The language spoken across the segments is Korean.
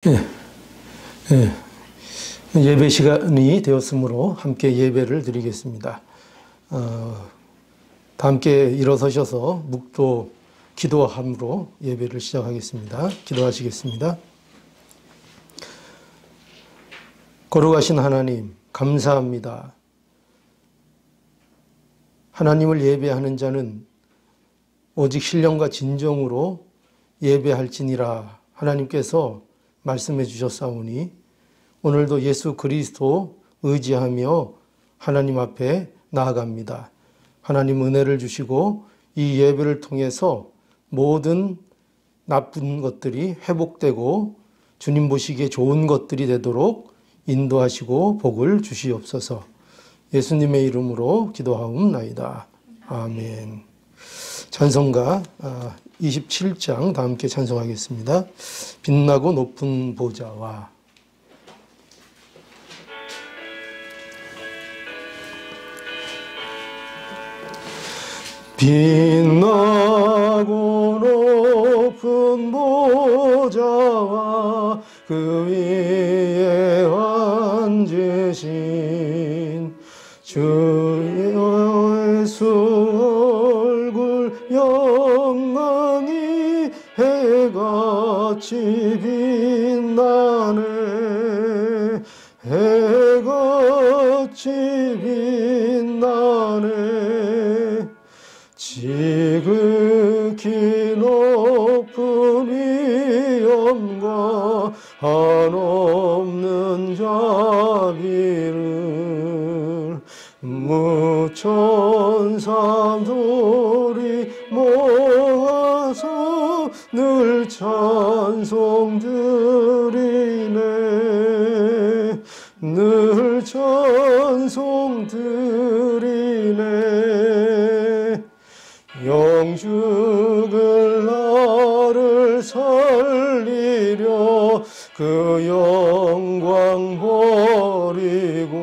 예, 예. 예배 시간이 되었으므로 함께 예배를 드리겠습니다. 다 함께 일어서셔서 묵도 기도함으로 예배를 시작하겠습니다. 기도하시겠습니다. 거룩하신 하나님, 감사합니다. 하나님을 예배하는 자는 오직 신령과 진정으로 예배할지니라 하나님께서 말씀해 주셨사오니 오늘도 예수 그리스도 의지하며 하나님 앞에 나아갑니다. 하나님 은혜를 주시고 이 예배를 통해서 모든 나쁜 것들이 회복되고 주님 보시기에 좋은 것들이 되도록 인도하시고 복을 주시옵소서. 예수님의 이름으로 기도하옵나이다. 아멘. 찬송가 27장 다 함께 찬송하겠습니다. 빛나고 높은 보좌와. 빛나고 높은 보좌와 그 위에 앉으신 주의 예수 얼굴 영광이 해같이 빛나네. 해같이 빛나네. 지극히 높은 위엄과 한없는 자비를 무천사들이 모아서 늘 찬송 드리네. 늘 찬송 드리네. 영죽을 나를 살리려 그 영광 버리고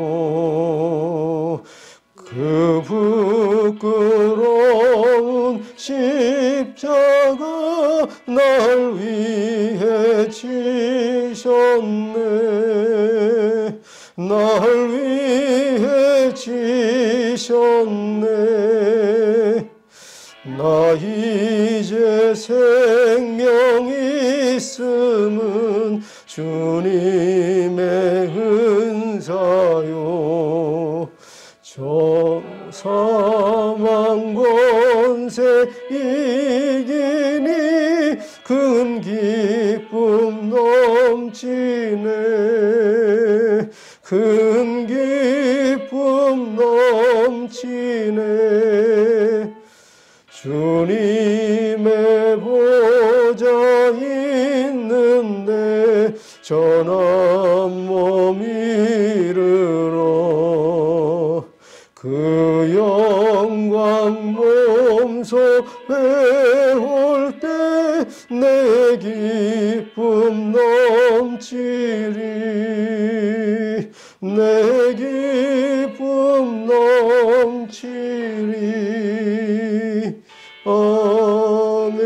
그 부끄러운 십자가 날 위해 지셨네. 날 위해 지셨네. 나 이제 생명 있음은 주님의 은사요. 저 사망 권세 이기니 큰 기쁨 넘치네. 큰 기쁨 넘치네. 주님의 보좌 있는데 전한 몸 이르러 그 영광 몸소 배울 때 내 기쁨 넘치리. 내 기쁨 넘치리. 아멘.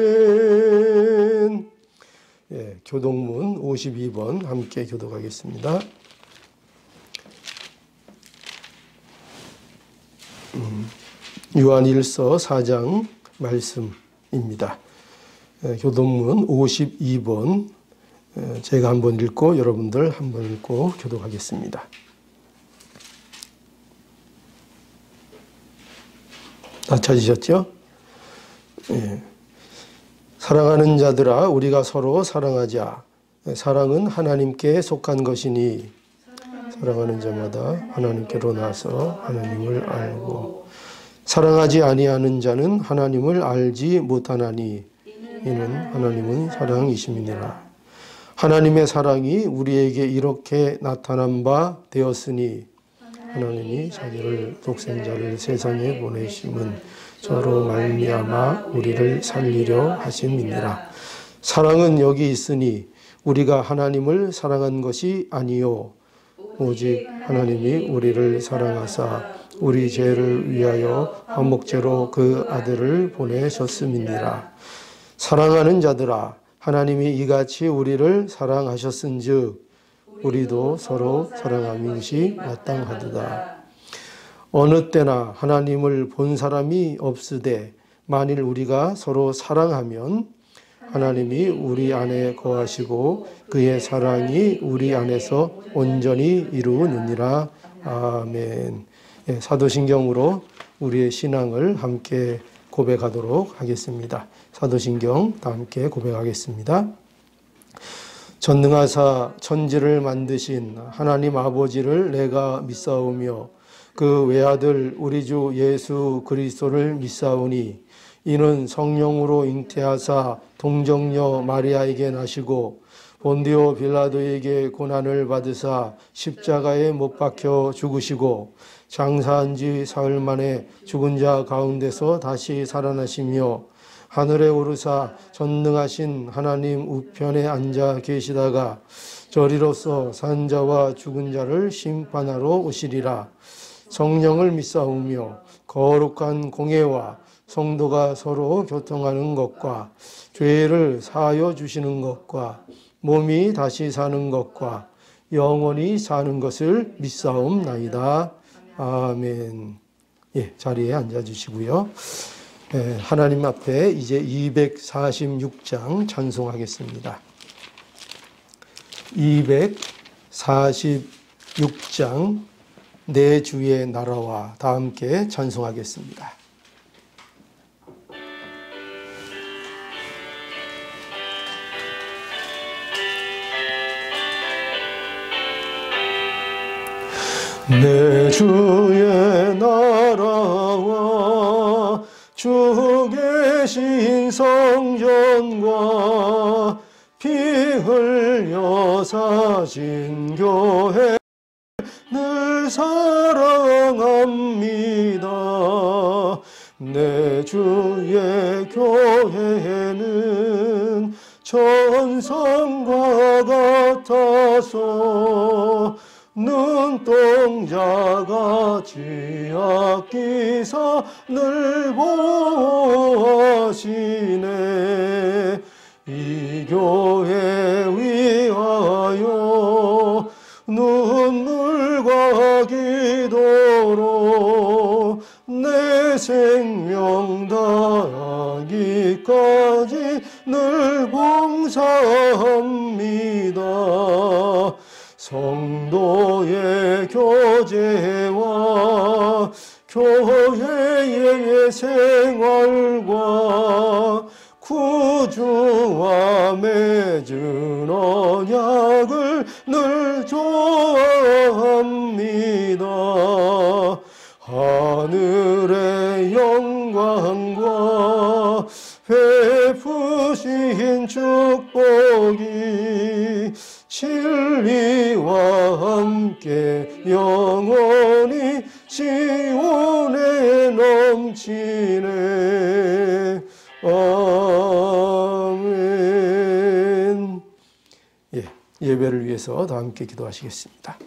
예, 교동문 52번 함께 교독하겠습니다. 요한일서 4장 말씀입니다. 교동문 52번 제가 한번 읽고 여러분들 한번 읽고 교독하겠습니다. 다 찾으셨죠? 예. 사랑하는 자들아 우리가 서로 사랑하자. 사랑은 하나님께 속한 것이니 사랑하는 자마다 하나님께로 나서 하나님을 알고 사랑하지 아니하는 자는 하나님을 알지 못하나니 이는 하나님은 사랑이심이니라. 하나님의 사랑이 우리에게 이렇게 나타난 바 되었으니 하나님이 자기를 독생자를 세상에 보내심은 저로 말미암아 우리를 살리려 하심이니라. 사랑은 여기 있으니 우리가 하나님을 사랑한 것이 아니요 오직 하나님이 우리를 사랑하사 우리 죄를 위하여 화목제로 그 아들을 보내셨음이니라. 사랑하는 자들아 하나님이 이같이 우리를 사랑하셨은즉 우리도 서로 사랑하는 것이 마땅하도다. 어느 때나 하나님을 본 사람이 없으되 만일 우리가 서로 사랑하면 하나님이 우리 안에 거하시고 그의 사랑이 우리 안에서 온전히 이루느니라. 아멘. 사도신경으로 우리의 신앙을 함께 고백하도록 하겠습니다. 사도신경 다 함께 고백하겠습니다. 전능하사 천지를 만드신 하나님 아버지를 내가 믿사오며 그 외아들 우리 주 예수 그리스도를 믿사오니 이는 성령으로 잉태하사 동정녀 마리아에게 나시고 본디오 빌라도에게 고난을 받으사 십자가에 못 박혀 죽으시고 장사한 지 사흘 만에 죽은 자 가운데서 다시 살아나시며 하늘에 오르사 전능하신 하나님 우편에 앉아 계시다가 저리로서 산 자와 죽은 자를 심판하러 오시리라. 성령을 믿사오며 거룩한 공예와 성도가 서로 교통하는 것과 죄를 사하여 주시는 것과 몸이 다시 사는 것과 영원히 사는 것을 믿사옵나이다. 아멘. 자리에 앉아주시고요. 하나님 앞에 이제 246장 찬송하겠습니다. 246장 내 주의 나라와 다 함께 찬송하겠습니다. 내 주의 나라와 주 계신 성전과 피 흘려 사신 교회 늘 사랑합니다. 내 주의 교회는 천성과 같아서 눈동자같이 아끼사 늘 보호하시네. 이 교회 위하여 눈물과 기도로 내 생명 다하기까지 늘 봉사합니다. 성도의 교제와 교회의 생활과 구주와 맺은 언약을 늘 좋아합니다. 하늘의 영광과 베푸신 축복이 진리와 함께 영원히 시온에 넘치네. 아멘. 예배를 위해서 다 함께 기도하시겠습니다.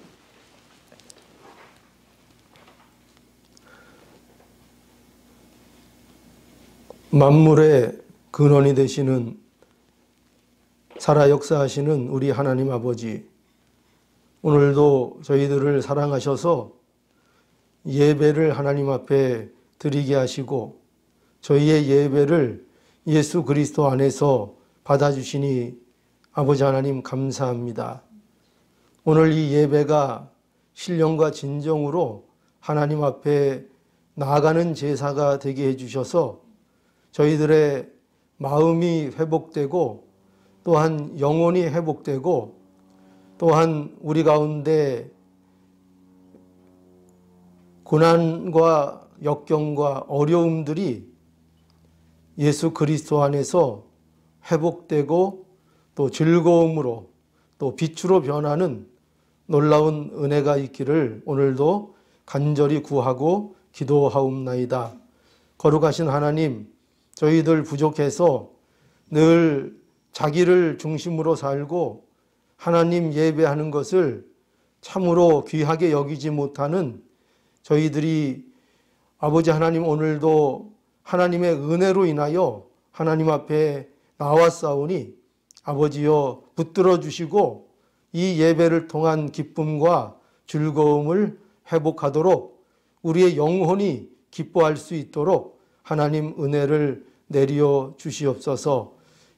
만물의 근원이 되시는 살아 역사하시는 우리 하나님 아버지, 오늘도 저희들을 사랑하셔서 예배를 하나님 앞에 드리게 하시고 저희의 예배를 예수 그리스도 안에서 받아주시니 아버지 하나님 감사합니다. 오늘 이 예배가 신령과 진정으로 하나님 앞에 나아가는 제사가 되게 해주셔서 저희들의 마음이 회복되고 또한 영혼이 회복되고 또한 우리 가운데 고난과 역경과 어려움들이 예수 그리스도 안에서 회복되고 또 즐거움으로 또 빛으로 변하는 놀라운 은혜가 있기를 오늘도 간절히 구하고 기도하옵나이다. 거룩하신 하나님, 저희들 부족해서 늘 자기를 중심으로 살고 하나님 예배하는 것을 참으로 귀하게 여기지 못하는 저희들이 아버지 하나님 오늘도 하나님의 은혜로 인하여 하나님 앞에 나왔사오니 아버지여 붙들어 주시고 이 예배를 통한 기쁨과 즐거움을 회복하도록 우리의 영혼이 기뻐할 수 있도록 하나님 은혜를 내려 주시옵소서.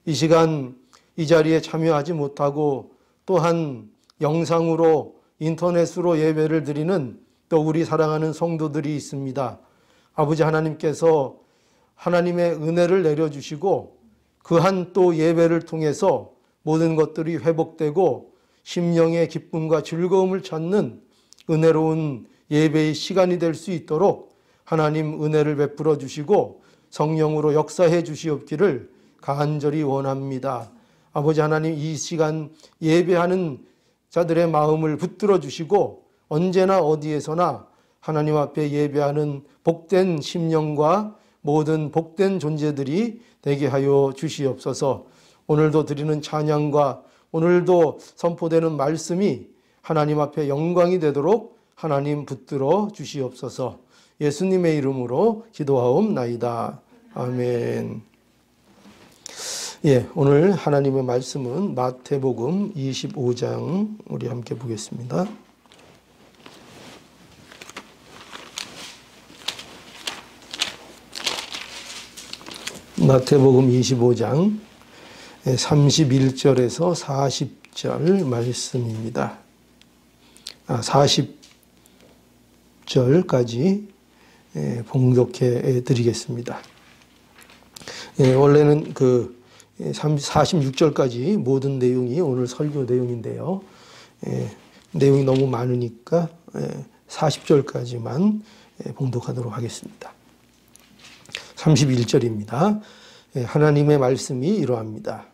이 시간 이 자리에 참여하지 못하고 또한 영상으로 인터넷으로 예배를 드리는 또 우리 사랑하는 성도들이 있습니다. 아버지 하나님께서 하나님의 은혜를 내려주시고 그한 또 예배를 통해서 모든 것들이 회복되고 심령의 기쁨과 즐거움을 찾는 은혜로운 예배의 시간이 될 수 있도록 하나님 은혜를 베풀어 주시고 성령으로 역사해 주시옵기를 간절히 원합니다. 아버지 하나님 이 시간 예배하는 자들의 마음을 붙들어 주시고 언제나 어디에서나 하나님 앞에 예배하는 복된 심령과 모든 복된 존재들이 되게 하여 주시옵소서. 오늘도 드리는 찬양과 오늘도 선포되는 말씀이 하나님 앞에 영광이 되도록 하나님 붙들어 주시옵소서. 예수님의 이름으로 기도하옵나이다. 아멘. 예, 오늘 하나님의 말씀은 마태복음 25장 우리 함께 보겠습니다. 마태복음 25장 31절에서 40절 말씀입니다. 40절까지 봉독해 드리겠습니다. 원래는 46절까지 모든 내용이 오늘 설교 내용인데요. 내용이 너무 많으니까 40절까지만 봉독하도록 하겠습니다. 31절입니다. 하나님의 말씀이 이러합니다.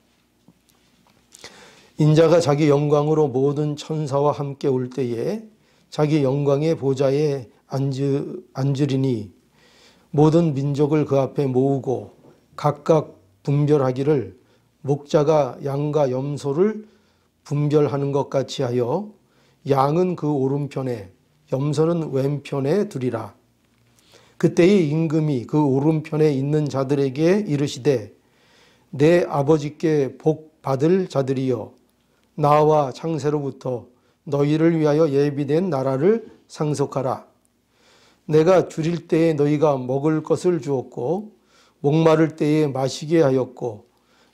인자가 자기 영광으로 모든 천사와 함께 올 때에 자기 영광의 보좌에 앉으리니 모든 민족을 그 앞에 모으고 각각 분별하기를 목자가 양과 염소를 분별하는 것 같이 하여 양은 그 오른편에 염소는 왼편에 두리라. 그때의 임금이 그 오른편에 있는 자들에게 이르시되 내 아버지께 복 받을 자들이여 나와 창세로부터 너희를 위하여 예비된 나라를 상속하라. 내가 줄일 때에 너희가 먹을 것을 주었고 목마를 때에 마시게 하였고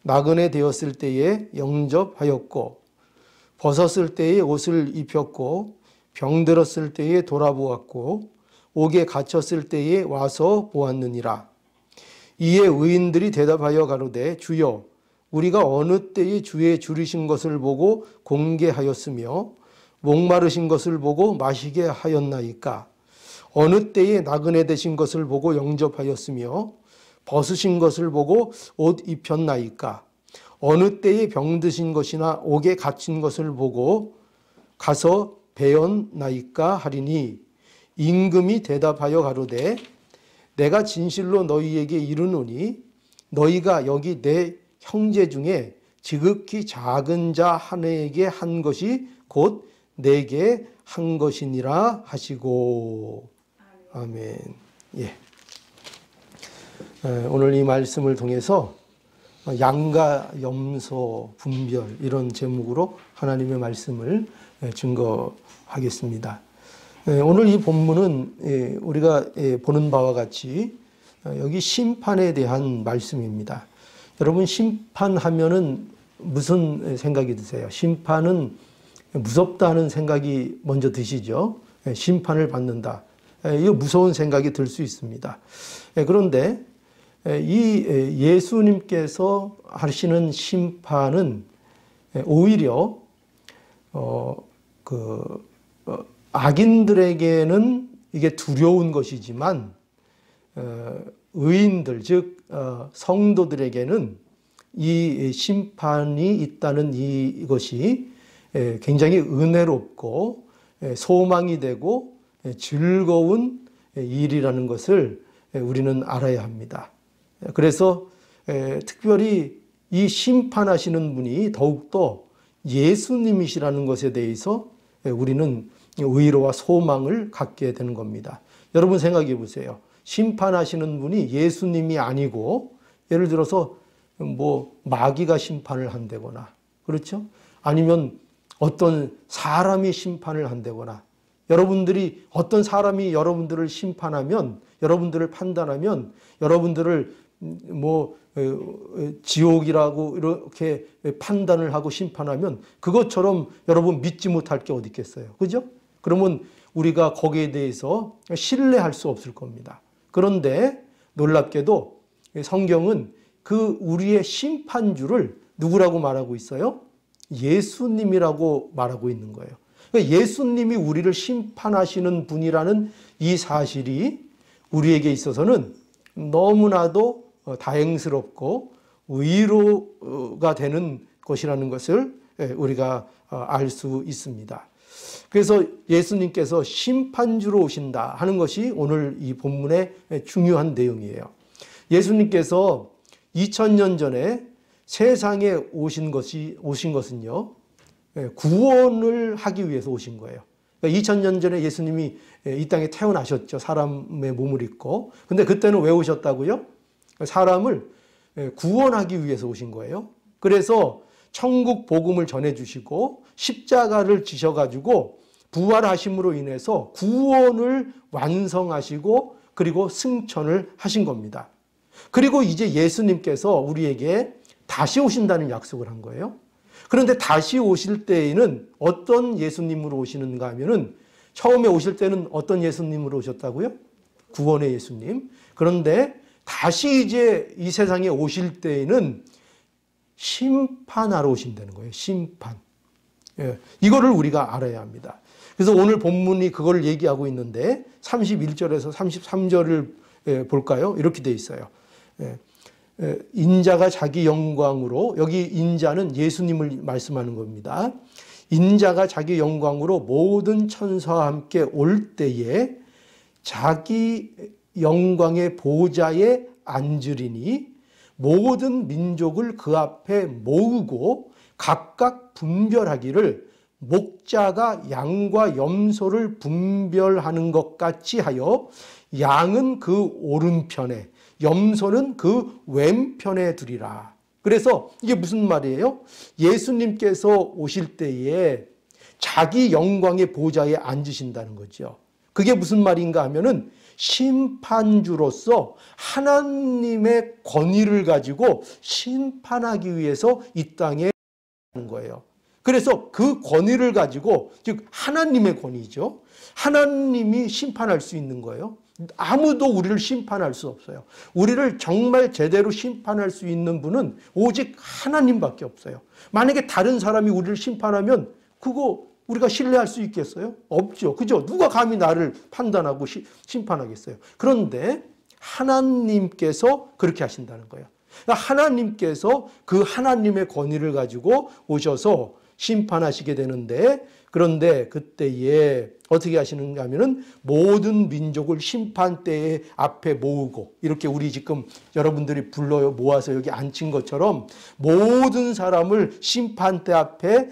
나그네 되었을 때에 영접하였고 벗었을 때에 옷을 입혔고 병들었을 때에 돌아보았고 옥에 갇혔을 때에 와서 보았느니라. 이에 의인들이 대답하여 가로되 주여 우리가 어느 때에 주의 줄이신 것을 보고 공개하였으며 목마르신 것을 보고 마시게 하였나이까. 어느 때에 나그네 되신 것을 보고 영접하였으며 벗으신 것을 보고 옷 입혔나이까. 어느 때에 병드신 것이나 옥에 갇힌 것을 보고 가서 배웠나이까 하리니 임금이 대답하여 가로되 내가 진실로 너희에게 이르노니 너희가 여기 내 형제 중에 지극히 작은 자 하나에게 한 것이 곧 내게 한 것이니라 하시고. 아멘. 예. 오늘 이 말씀을 통해서 양과 염소 분별 이런 제목으로 하나님의 말씀을 증거하겠습니다. 오늘 이 본문은 우리가 보는 바와 같이 여기 심판에 대한 말씀입니다. 여러분 심판하면은 무슨 생각이 드세요? 심판은 무섭다는 생각이 먼저 드시죠. 심판을 받는다. 이거 무서운 생각이 들 수 있습니다. 그런데 이 예수님께서 하시는 심판은 오히려 악인들에게는 이게 두려운 것이지만 의인들 즉 성도들에게는 이 심판이 있다는 이것이 굉장히 은혜롭고 소망이 되고 즐거운 일이라는 것을 우리는 알아야 합니다. 그래서 특별히 이 심판하시는 분이 더욱더 예수님이시라는 것에 대해서 우리는 의로와 소망을 갖게 되는 겁니다. 여러분 생각해 보세요. 심판하시는 분이 예수님이 아니고 예를 들어서 뭐 마귀가 심판을 한다거나, 그렇죠? 아니면 어떤 사람이 심판을 한다거나, 여러분들이 어떤 사람이 여러분들을 심판하면, 여러분들을 판단하면, 여러분들을 뭐 지옥이라고 이렇게 판단을 하고 심판하면 그것처럼 여러분 믿지 못할 게 어디 있겠어요, 그죠? 그러면 우리가 거기에 대해서 신뢰할 수 없을 겁니다. 그런데 놀랍게도 성경은 그 우리의 심판주를 누구라고 말하고 있어요? 예수님이라고 말하고 있는 거예요. 그러니까 예수님이 우리를 심판하시는 분이라는 이 사실이 우리에게 있어서는 너무나도 다행스럽고 위로가 되는 것이라는 것을 우리가 알 수 있습니다. 그래서 예수님께서 심판주로 오신다 하는 것이 오늘 이 본문의 중요한 내용이에요. 예수님께서 2000년 전에 세상에 오신 것은요, 구원을 하기 위해서 오신 거예요. 2000년 전에 예수님이 이 땅에 태어나셨죠. 사람의 몸을 입고. 근데 그때는 왜 오셨다고요? 사람을 구원하기 위해서 오신 거예요. 그래서 천국 복음을 전해주시고 십자가를 지셔가지고 부활하심으로 인해서 구원을 완성하시고 그리고 승천을 하신 겁니다. 그리고 이제 예수님께서 우리에게 다시 오신다는 약속을 한 거예요. 그런데 다시 오실 때에는 어떤 예수님으로 오시는가 하면은 처음에 오실 때는 어떤 예수님으로 오셨다고요? 구원의 예수님. 그런데 다시 이제 이 세상에 오실 때에는 심판하러 오신다는 거예요. 심판. 이거를 우리가 알아야 합니다. 그래서 오늘 본문이 그걸 얘기하고 있는데 31절에서 33절을 볼까요? 이렇게 돼 있어요. 인자가 자기 영광으로, 여기 인자는 예수님을 말씀하는 겁니다. 인자가 자기 영광으로 모든 천사와 함께 올 때에 자기 영광의 보좌에 앉으리니 모든 민족을 그 앞에 모으고 각각 분별하기를 목자가 양과 염소를 분별하는 것 같이 하여 양은 그 오른편에 염소는 그 왼편에 두리라. 그래서 이게 무슨 말이에요? 예수님께서 오실 때에 자기 영광의 보좌에 앉으신다는 거죠. 그게 무슨 말인가 하면은 심판주로서 하나님의 권위를 가지고 심판하기 위해서 이 땅에 하는 거예요. 그래서 그 권위를 가지고, 즉 하나님의 권위죠. 하나님이 심판할 수 있는 거예요. 아무도 우리를 심판할 수 없어요. 우리를 정말 제대로 심판할 수 있는 분은 오직 하나님밖에 없어요. 만약에 다른 사람이 우리를 심판하면 그거 우리가 신뢰할 수 있겠어요? 없죠. 그죠? 누가 감히 나를 판단하고 심판하겠어요? 그런데 하나님께서 그렇게 하신다는 거예요. 하나님께서 그 하나님의 권위를 가지고 오셔서 심판하시게 되는데, 그런데 그때에 어떻게 하시는가 하면은 모든 민족을 심판대에 앞에 모으고, 이렇게 우리 지금 여러분들이 불러요 모아서 여기 앉힌 것처럼 모든 사람을 심판대 앞에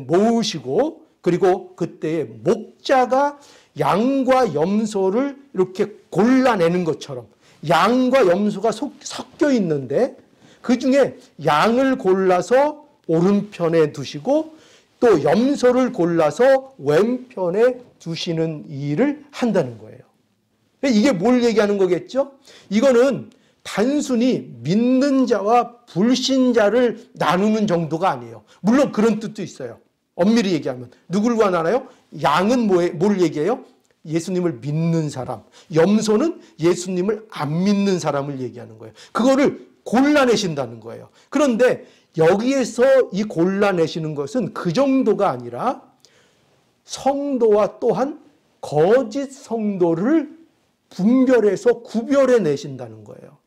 모으시고, 그리고 그때에 목자가 양과 염소를 이렇게 골라내는 것처럼 양과 염소가 섞여 있는데 그 중에 양을 골라서 오른편에 두시고 또 염소를 골라서 왼편에 두시는 일을 한다는 거예요. 이게 뭘 얘기하는 거겠죠? 이거는 단순히 믿는 자와 불신자를 나누는 정도가 아니에요. 물론 그런 뜻도 있어요. 엄밀히 얘기하면 누굴 알아요? 양은 뭘 얘기해요? 예수님을 믿는 사람. 염소는 예수님을 안 믿는 사람을 얘기하는 거예요. 그거를 골라내신다는 거예요. 그런데 여기에서 이 골라내시는 것은 그 정도가 아니라 성도와 또한 거짓 성도를 분별해서 구별해 내신다는 거예요.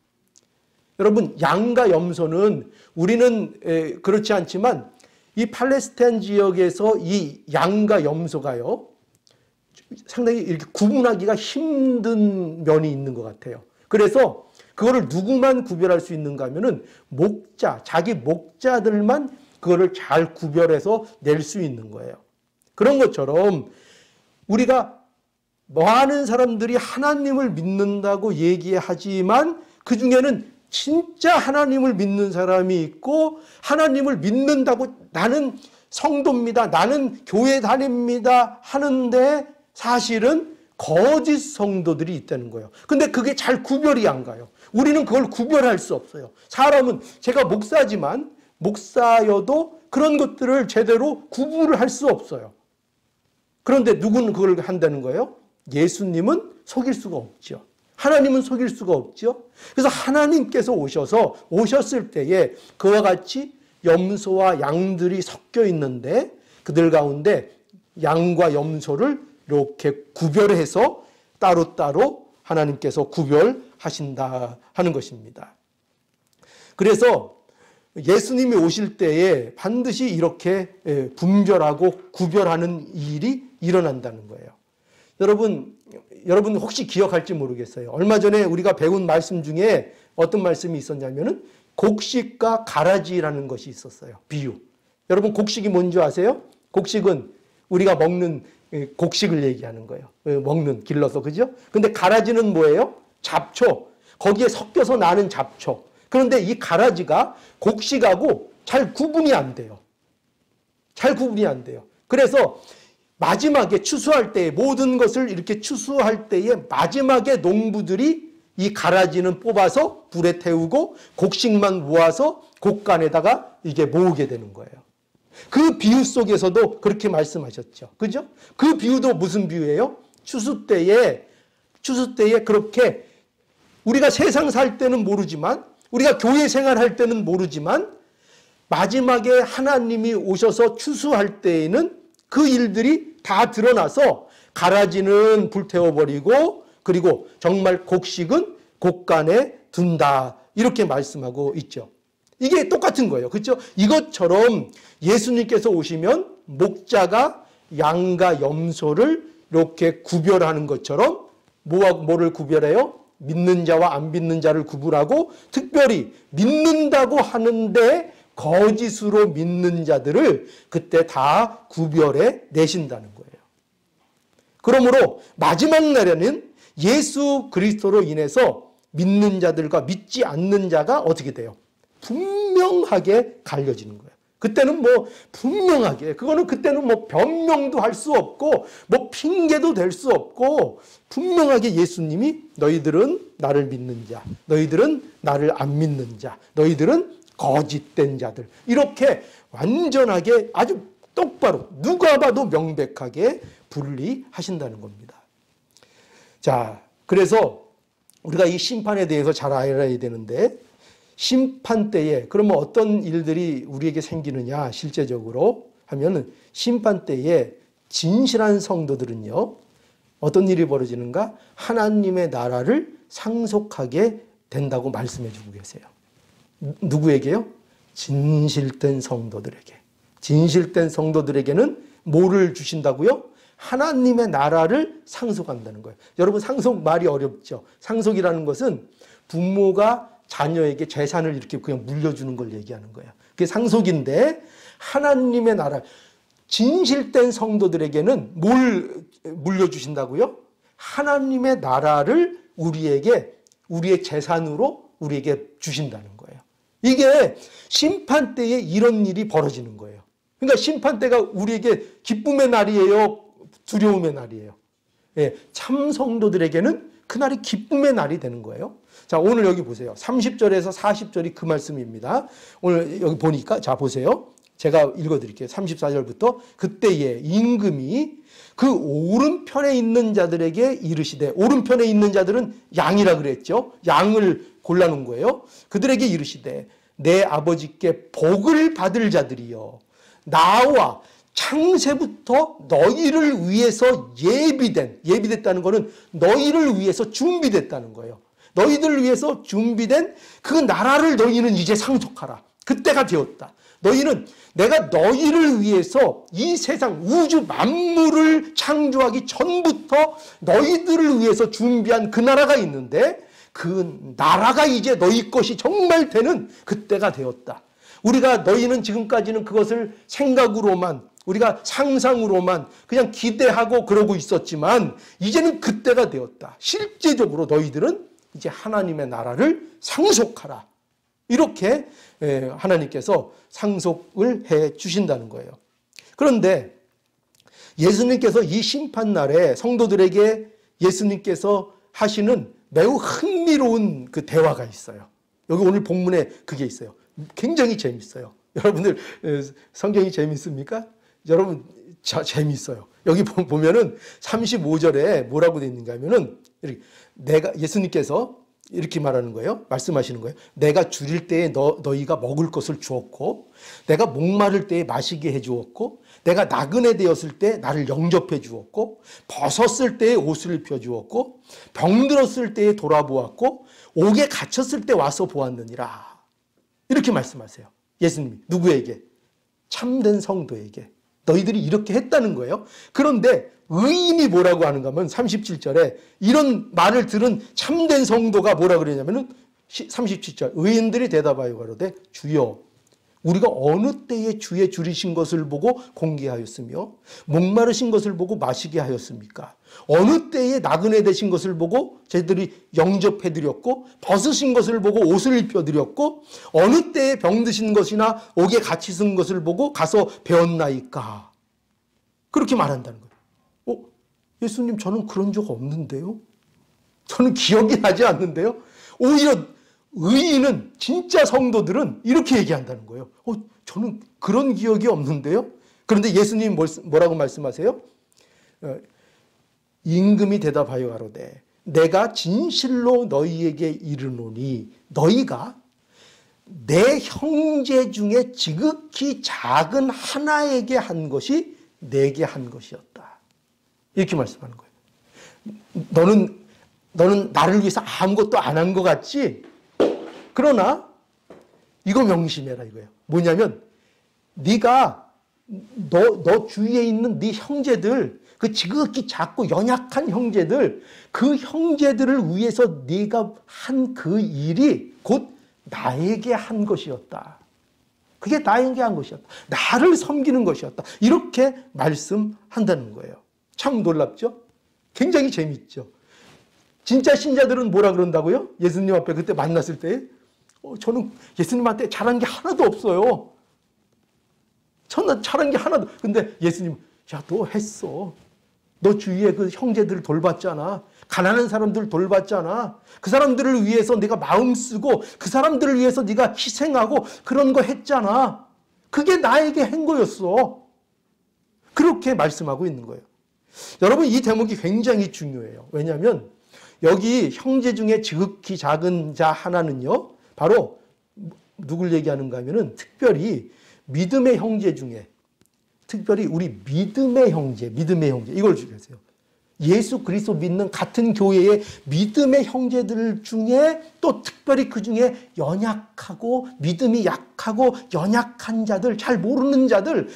여러분, 양과 염소는 우리는 그렇지 않지만 이 팔레스타인 지역에서 이 양과 염소가요, 상당히 이렇게 구분하기가 힘든 면이 있는 것 같아요. 그래서 그거를 누구만 구별할 수 있는가 하면은 자기 목자들만 그거를 잘 구별해서 낼 수 있는 거예요. 그런 것처럼 우리가 많은 사람들이 하나님을 믿는다고 얘기하지만 그 중에는 진짜 하나님을 믿는 사람이 있고 하나님을 믿는다고 나는 성도입니다. 나는 교회 다닙니다. 하는데 사실은 거짓 성도들이 있다는 거예요. 근데 그게 잘 구별이 안 가요. 우리는 그걸 구별할 수 없어요. 사람은 제가 목사지만 목사여도 그런 것들을 제대로 구분을 할 수 없어요. 그런데 누구는 그걸 한다는 거예요? 예수님은 속일 수가 없죠. 하나님은 속일 수가 없죠. 그래서 하나님께서 오셨을 때에 그와 같이 염소와 양들이 섞여 있는데 그들 가운데 양과 염소를 이렇게 구별해서 따로따로 하나님께서 구별하신다 하는 것입니다. 그래서 예수님이 오실 때에 반드시 이렇게 분별하고 구별하는 일이 일어난다는 거예요. 여러분 혹시 기억할지 모르겠어요. 얼마 전에 우리가 배운 말씀 중에 어떤 말씀이 있었냐면은 곡식과 가라지라는 것이 있었어요. 비유. 여러분 곡식이 뭔지 아세요? 곡식은 우리가 먹는 곡식을 얘기하는 거예요. 먹는 길러서 그죠? 근데 가라지는 뭐예요? 잡초. 거기에 섞여서 나는 잡초. 그런데 이 가라지가 곡식하고 잘 구분이 안 돼요. 잘 구분이 안 돼요. 그래서 마지막에 추수할 때 모든 것을 이렇게 추수할 때에 마지막에 농부들이 이 가라지는 뽑아서 불에 태우고 곡식만 모아서 곡간에다가 이게 모으게 되는 거예요. 그 비유 속에서도 그렇게 말씀하셨죠. 그죠? 그 비유도 무슨 비유예요? 추수 때에 그렇게 우리가 세상 살 때는 모르지만 우리가 교회 생활할 때는 모르지만 마지막에 하나님이 오셔서 추수할 때에는 그 일들이 다 드러나서 가라지는 불태워버리고 그리고 정말 곡식은 곡간에 둔다. 이렇게 말씀하고 있죠. 이게 똑같은 거예요. 그렇죠? 이것처럼 예수님께서 오시면 목자가 양과 염소를 이렇게 구별하는 것처럼 뭐를 구별해요? 믿는 자와 안 믿는 자를 구분하고 특별히 믿는다고 하는데 거짓으로 믿는 자들을 그때 다 구별해 내신다는 거예요. 그러므로 마지막 날에는 예수 그리스도로 인해서 믿는 자들과 믿지 않는 자가 어떻게 돼요? 분명하게 갈려지는 거예요. 그때는 뭐 분명하게 그때는 뭐 변명도 할 수 없고 뭐 핑계도 될 수 없고 분명하게 예수님이 너희들은 나를 믿는 자, 너희들은 나를 안 믿는 자, 너희들은 거짓된 자들 이렇게 완전하게 아주 똑바로 누가 봐도 명백하게 분리하신다는 겁니다. 자, 그래서 우리가 이 심판에 대해서 잘 알아야 되는데 심판 때에 그러면 어떤 일들이 우리에게 생기느냐 실제적으로 하면은 심판 때에 진실한 성도들은요 어떤 일이 벌어지는가? 하나님의 나라를 상속하게 된다고 말씀해 주고 계세요. 누구에게요? 진실된 성도들에게. 진실된 성도들에게는 뭐를 주신다고요? 하나님의 나라를 상속한다는 거예요. 여러분 상속 말이 어렵죠. 상속이라는 것은 부모가 자녀에게 재산을 이렇게 그냥 물려주는 걸 얘기하는 거예요. 그게 상속인데 하나님의 나라, 진실된 성도들에게는 뭘 물려주신다고요? 하나님의 나라를 우리의 재산으로 우리에게 주신다는 거예요. 이게 심판 때에 이런 일이 벌어지는 거예요. 그러니까 심판 때가 우리에게 기쁨의 날이에요? 두려움의 날이에요? 예, 참 성도들에게는 그날이 기쁨의 날이 되는 거예요. 자, 오늘 여기 보세요. 30절에서 40절이 그 말씀입니다. 오늘 여기 보니까 자 보세요. 제가 읽어드릴게요. 34절부터 그때에 임금이 그 오른편에 있는 자들에게 이르시되, 오른편에 있는 자들은 양이라 그랬죠. 양을 골라놓은 거예요. 그들에게 이르시되 내 아버지께 복을 받을 자들이여 나와 창세부터 너희를 위해서 예비됐다는 것은 너희를 위해서 준비됐다는 거예요. 너희들을 위해서 준비된 그 나라를 너희는 이제 상속하라. 그때가 되었다. 내가 너희를 위해서 이 세상 우주 만물을 창조하기 전부터 너희들을 위해서 준비한 그 나라가 있는데 그 나라가 이제 너희 것이 정말 되는 그때가 되었다. 너희는 지금까지는 그것을 생각으로만 우리가 상상으로만 그냥 기대하고 그러고 있었지만 이제는 그때가 되었다. 실제적으로 너희들은 이제 하나님의 나라를 상속하라. 이렇게 하나님께서 상속을 해 주신다는 거예요. 그런데 예수님께서 이 심판날에 성도들에게 예수님께서 하시는 매우 흥미로운 그 대화가 있어요. 여기 오늘 본문에 그게 있어요. 굉장히 재밌어요. 여러분들 성경이 재밌습니까? 여러분 재밌어요. 여기 보면은 35절에 뭐라고 되어 있는가 하면은 예수님께서 이렇게 말하는 거예요. 말씀하시는 거예요. 내가 줄일 때에 너희가 먹을 것을 주었고, 내가 목마를 때에 마시게 해주었고, 내가 나그네 되었을 때 나를 영접해 주었고, 벗었을 때에 옷을 입혀 주었고, 병들었을 때에 돌아보았고, 옥에 갇혔을 때 와서 보았느니라. 이렇게 말씀하세요. 예수님이 누구에게? 참된 성도에게. 너희들이 이렇게 했다는 거예요. 그런데 의인이 뭐라고 하는가 하면 37절에 이런 말을 들은 참된 성도가 뭐라 그러냐면은 37절 의인들이 대답하여 가로되 주여 우리가 어느 때에 주의 줄이신 것을 보고 공개하였으며 목마르신 것을 보고 마시게 하였습니까? 어느 때에 나그네 되신 것을 보고 저희들이 영접해드렸고 벗으신 것을 보고 옷을 입혀드렸고 어느 때에 병드신 것이나 옥에 갇히신 것을 보고 가서 배웠나이까? 그렇게 말한다는 거예요. 예수님 저는 그런 적 없는데요? 저는 기억이 나지 않는데요? 오히려 의인은 진짜 성도들은 이렇게 얘기한다는 거예요. 저는 그런 기억이 없는데요? 그런데 예수님이 뭐라고 말씀하세요? 임금이 대답하여 가로되 내가 진실로 너희에게 이르노니 너희가 내 형제 중에 지극히 작은 하나에게 한 것이 내게 한 것이었다. 이렇게 말씀하는 거예요. 너는 나를 위해서 아무것도 안 한 것 같지? 그러나 이거 명심해라 이거예요. 뭐냐면 네가 너 주위에 있는 네 형제들, 그 지극히 작고 연약한 형제들, 그 형제들을 위해서 네가 한 그 일이 곧 나에게 한 것이었다. 그게 나에게 한 것이었다. 나를 섬기는 것이었다. 이렇게 말씀한다는 거예요. 참 놀랍죠? 굉장히 재밌죠? 진짜 신자들은 뭐라 그런다고요? 예수님 앞에 그때 만났을 때 저는 예수님한테 잘한 게 하나도 없어요. 저는 잘한 게 하나도. 근데 예수님, 야, 너 했어. 너 주위에 그 형제들을 돌봤잖아. 가난한 사람들 돌봤잖아. 그 사람들을 위해서 네가 마음 쓰고 그 사람들을 위해서 네가 희생하고 그런 거 했잖아. 그게 나에게 한 거였어. 그렇게 말씀하고 있는 거예요. 여러분 이 대목이 굉장히 중요해요. 왜냐하면 여기 형제 중에 지극히 작은 자 하나는요. 바로 누굴 얘기하는가 하면은 특별히 믿음의 형제 중에 특별히 우리 믿음의 형제 이걸 주겠어요. 예수 그리스도 믿는 같은 교회의 믿음의 형제들 중에 또 특별히 그 중에 연약하고 믿음이 약하고 연약한 자들, 잘 모르는 자들,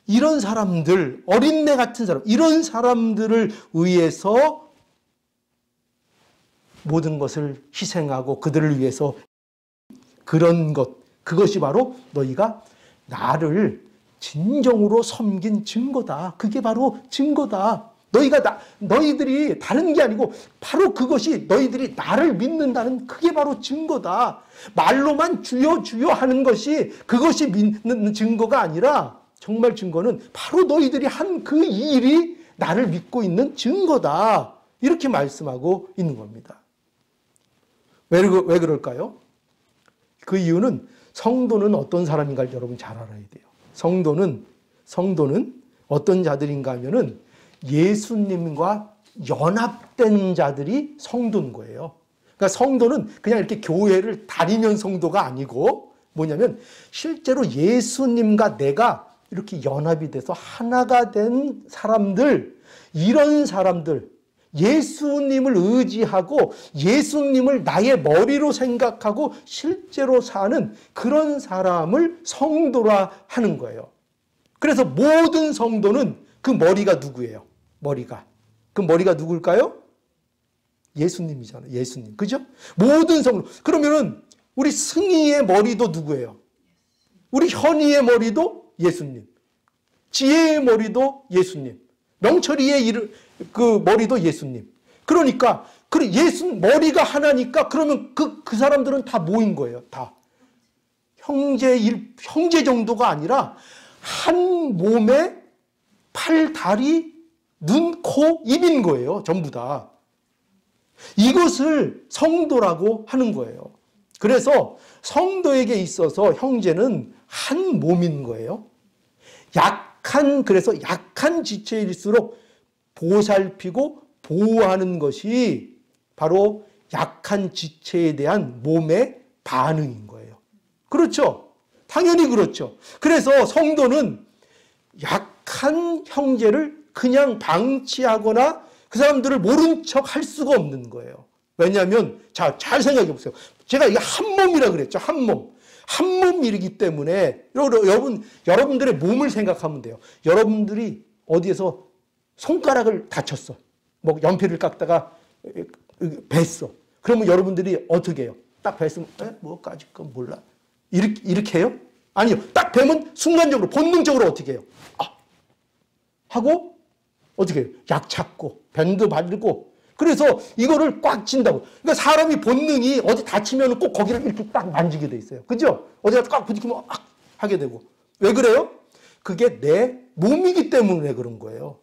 이런 사람들, 어린애 같은 사람, 이런 사람들을 위해서 모든 것을 희생하고 그들을 위해서 그런 것, 그것이 바로 너희가 나를 진정으로 섬긴 증거다. 그게 바로 증거다. 너희들이 다른 게 아니고 바로 그것이 너희들이 나를 믿는다는 그게 바로 증거다. 말로만 주여 주여 하는 것이 그것이 믿는 증거가 아니라 정말 증거는 바로 너희들이 한 그 일이 나를 믿고 있는 증거다. 이렇게 말씀하고 있는 겁니다. 왜 그럴까요? 그 이유는 성도는 어떤 사람인가를 여러분 잘 알아야 돼요. 성도는 어떤 자들인가 하면은 예수님과 연합된 자들이 성도인 거예요. 그러니까 성도는 그냥 이렇게 교회를 다니는 성도가 아니고 뭐냐면 실제로 예수님과 내가 이렇게 연합이 돼서 하나가 된 사람들, 이런 사람들, 예수님을 의지하고 예수님을 나의 머리로 생각하고 실제로 사는 그런 사람을 성도라 하는 거예요. 그래서 모든 성도는 그 머리가 누구예요? 그 머리가 누굴까요? 예수님이잖아요. 예수님. 그죠? 모든 성도. 그러면은 우리 승희의 머리도 누구예요? 우리 현희의 머리도 예수님. 지혜의 머리도 예수님. 명철이의 그 머리도 예수님. 그러니까 예수 머리가 하나니까 그러면 그 사람들은 다 모인 거예요. 다. 형제 정도가 아니라 한 몸에 팔, 다리, 눈, 코, 입인 거예요. 전부 다. 이것을 성도라고 하는 거예요. 그래서 성도에게 있어서 형제는 한 몸인 거예요. 그래서 약한 지체일수록 보살피고 보호하는 것이 바로 약한 지체에 대한 몸의 반응인 거예요. 그렇죠? 당연히 그렇죠. 그래서 성도는 약한 형제를 그냥 방치하거나 그 사람들을 모른 척 할 수가 없는 거예요. 왜냐하면 잘 생각해 보세요. 제가 이게 한 몸이라 그랬죠. 한 몸. 한 몸이기 때문에 여러분들의 몸을 생각하면 돼요. 여러분들이 어디에서 손가락을 다쳤어. 뭐 연필을 깎다가 뱄어. 그러면 여러분들이 어떻게 해요? 딱 뱄으면 뭐 까짓 건 몰라. 이렇게 해요? 아니요. 딱 뵈면 순간적으로 본능적으로 어떻게 해요? 하고 어떻게 해요? 약 찾고 밴드 바르고 그래서 이거를 꽉 친다고. 그러니까 사람이 본능이 어디 다치면 꼭 거기를 이렇게 딱 만지게 돼 있어요. 그죠? 어디가 꽉 부딪히면 하게 되고. 왜 그래요? 그게 내 몸이기 때문에 그런 거예요.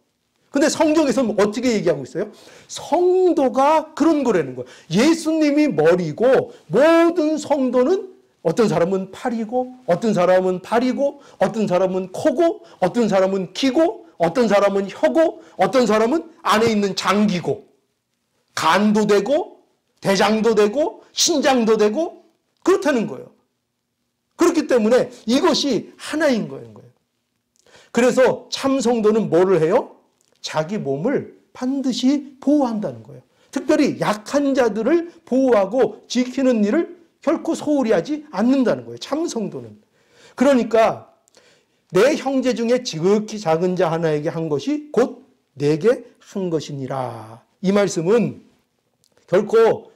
근데 성경에서는 어떻게 얘기하고 있어요? 성도가 그런 거라는 거예요. 예수님이 머리고 모든 성도는 어떤 사람은 팔이고 어떤 사람은 발이고 어떤 사람은 코고 어떤 사람은 귀고 어떤 사람은 혀고 어떤 사람은 안에 있는 장기고 간도 되고 대장도 되고 신장도 되고 그렇다는 거예요. 그렇기 때문에 이것이 하나인 거예요. 그래서 참 성도는 뭐를 해요? 자기 몸을 반드시 보호한다는 거예요. 특별히 약한 자들을 보호하고 지키는 일을 결코 소홀히 하지 않는다는 거예요. 참 성도는. 그러니까 내 형제 중에 지극히 작은 자 하나에게 한 것이 곧 내게 한 것이니라. 이 말씀은 결코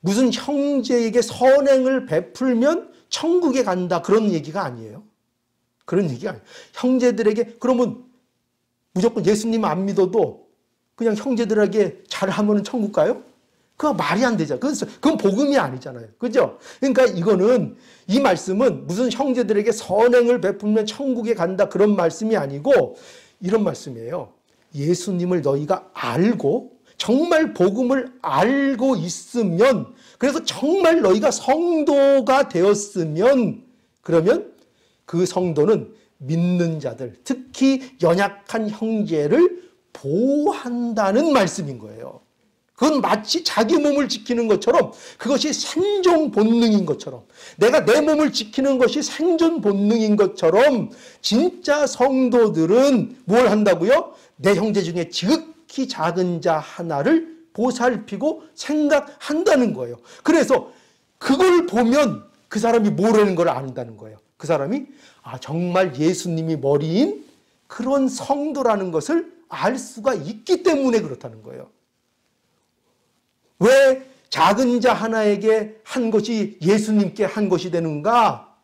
무슨 형제에게 선행을 베풀면 천국에 간다 그런 얘기가 아니에요. 그런 얘기가 아니에요. 형제들에게 그러면 무조건 예수님 안 믿어도 그냥 형제들에게 잘하면 천국 가요? 그거 말이 안 되잖아요. 그건 복음이 아니잖아요. 그죠? 그러니까 이 말씀은 무슨 형제들에게 선행을 베풀면 천국에 간다 그런 말씀이 아니고 이런 말씀이에요. 예수님을 너희가 알고 정말 복음을 알고 있으면 그래서 정말 너희가 성도가 되었으면 그러면 그 성도는 믿는 자들, 특히 연약한 형제를 보호한다는 말씀인 거예요. 그건 마치 자기 몸을 지키는 것처럼 그것이 생존 본능인 것처럼 내가 내 몸을 지키는 것이 생존 본능인 것처럼 진짜 성도들은 뭘 한다고요? 내 형제 중에 지극히 작은 자 하나를 보살피고 생각한다는 거예요. 그래서 그걸 보면 그 사람이 뭐라는 걸 안다는 거예요. 그 사람이 정말 예수님이 머리인 그런 성도라는 것을 알 수가 있기 때문에 그렇다는 거예요. 왜 작은 자 하나에게 한 것이 예수님께 한 것이 되는가?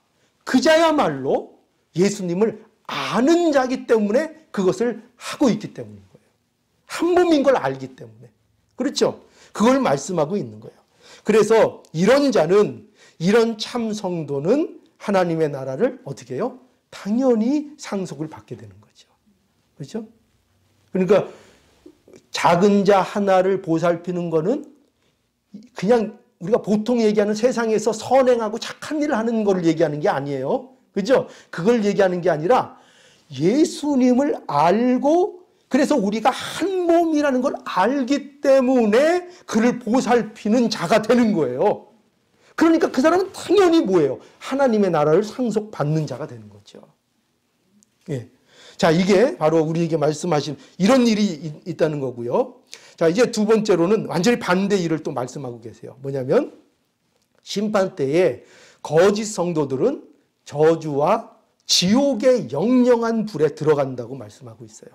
그 자야말로 예수님을 아는 자이기 때문에 그것을 하고 있기 때문인 거예요. 한 몸인 걸 알기 때문에. 그렇죠? 그걸 말씀하고 있는 거예요. 그래서 이런 자는, 이런 참 성도는 하나님의 나라를 어떻게 해요? 당연히 상속을 받게 되는 거죠. 그렇죠? 그러니까 작은 자 하나를 보살피는 거는 그냥 우리가 보통 얘기하는 세상에서 선행하고 착한 일을 하는 걸 얘기하는 게 아니에요. 그죠? 그걸 얘기하는 게 아니라 예수님을 알고 그래서 우리가 한 몸이라는 걸 알기 때문에 그를 보살피는 자가 되는 거예요. 그러니까 그 사람은 당연히 뭐예요? 하나님의 나라를 상속받는 자가 되는 거죠. 예. 자, 이게 바로 우리에게 말씀하신 이런 일이 있다는 거고요. 자, 이제 두 번째로는 완전히 반대 일을 또 말씀하고 계세요. 뭐냐면 심판 때에 거짓 성도들은 저주와 지옥의 영영한 불에 들어간다고 말씀하고 있어요.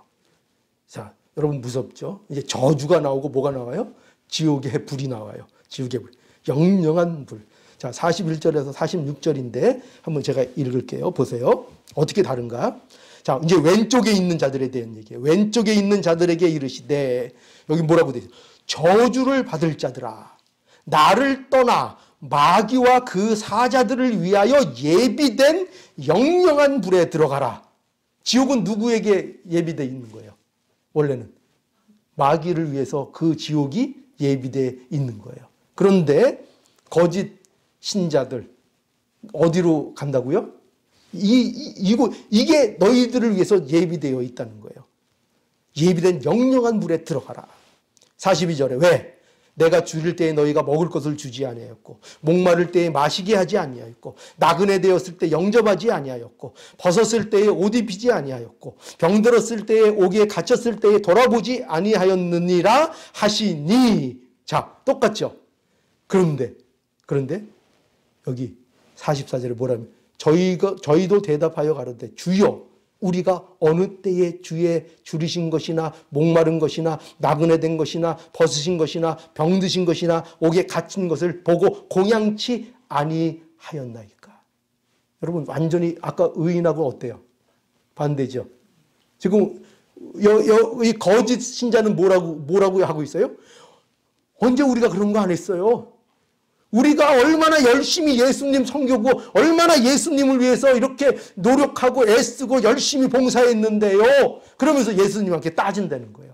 자, 여러분 무섭죠? 이제 저주가 나오고 뭐가 나와요? 지옥의 불이 나와요. 지옥의 불. 영영한 불. 자, 41절에서 46절인데 한번 제가 읽을게요. 보세요. 어떻게 다른가? 자, 이제 왼쪽에 있는 자들에 대한 얘기예요. 왼쪽에 있는 자들에게 이르시되, 여기 뭐라고 되어 있어요? 저주를 받을 자들아, 나를 떠나 마귀와 그 사자들을 위하여 예비된 영영한 불에 들어가라. 지옥은 누구에게 예비되어 있는 거예요? 원래는 마귀를 위해서 그 지옥이 예비되어 있는 거예요. 그런데 거짓 신자들 어디로 간다고요? 이게 너희들을 위해서 예비되어 있다는 거예요. 예비된 영영한 물에 들어가라. 42절에 왜? 내가 줄일 때에 너희가 먹을 것을 주지 아니하였고, 목마를 때에 마시게 하지 아니하였고, 나그네 되었을 때 영접하지 아니하였고, 벗었을 때에 옷 입히지 아니하였고, 병들었을 때에 옥에 갇혔을 때에 돌아보지 아니하였느니라 하시니. 자, 똑같죠? 그런데 여기 44절에 뭐라면, 저희도 대답하여 가로되 주여, 우리가 어느 때에 주의 줄이신 것이나 목마른 것이나 나그네 된 것이나 벗으신 것이나 병드신 것이나 옥에 갇힌 것을 보고 공양치 아니하였나이까. 여러분, 완전히 아까 의인하고 어때요? 반대죠. 지금 이 거짓 신자는 뭐라고 하고 있어요? 언제 우리가 그런 거 안 했어요? 우리가 얼마나 열심히 예수님 섬기고 얼마나 예수님을 위해서 이렇게 노력하고 애쓰고 열심히 봉사했는데요. 그러면서 예수님한테 따진다는 거예요.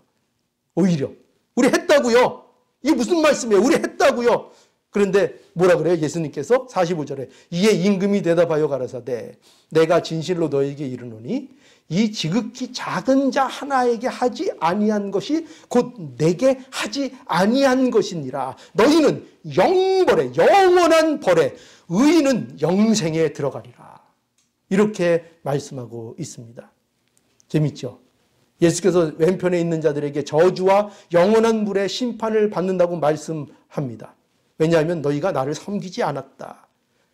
오히려 우리 했다고요. 이게 무슨 말씀이에요? 우리 했다고요. 그런데 뭐라 그래요? 예수님께서 45절에 이에 임금이 대답하여 가라사대 내가 진실로 너에게 이르노니 이 지극히 작은 자 하나에게 하지 아니한 것이 곧 내게 하지 아니한 것이니라. 너희는 영벌에, 영원한 벌에, 의인은 영생에 들어가리라. 이렇게 말씀하고 있습니다. 재밌죠? 예수께서 왼편에 있는 자들에게 저주와 영원한 불의 심판을 받는다고 말씀합니다. 왜냐하면 너희가 나를 섬기지 않았다.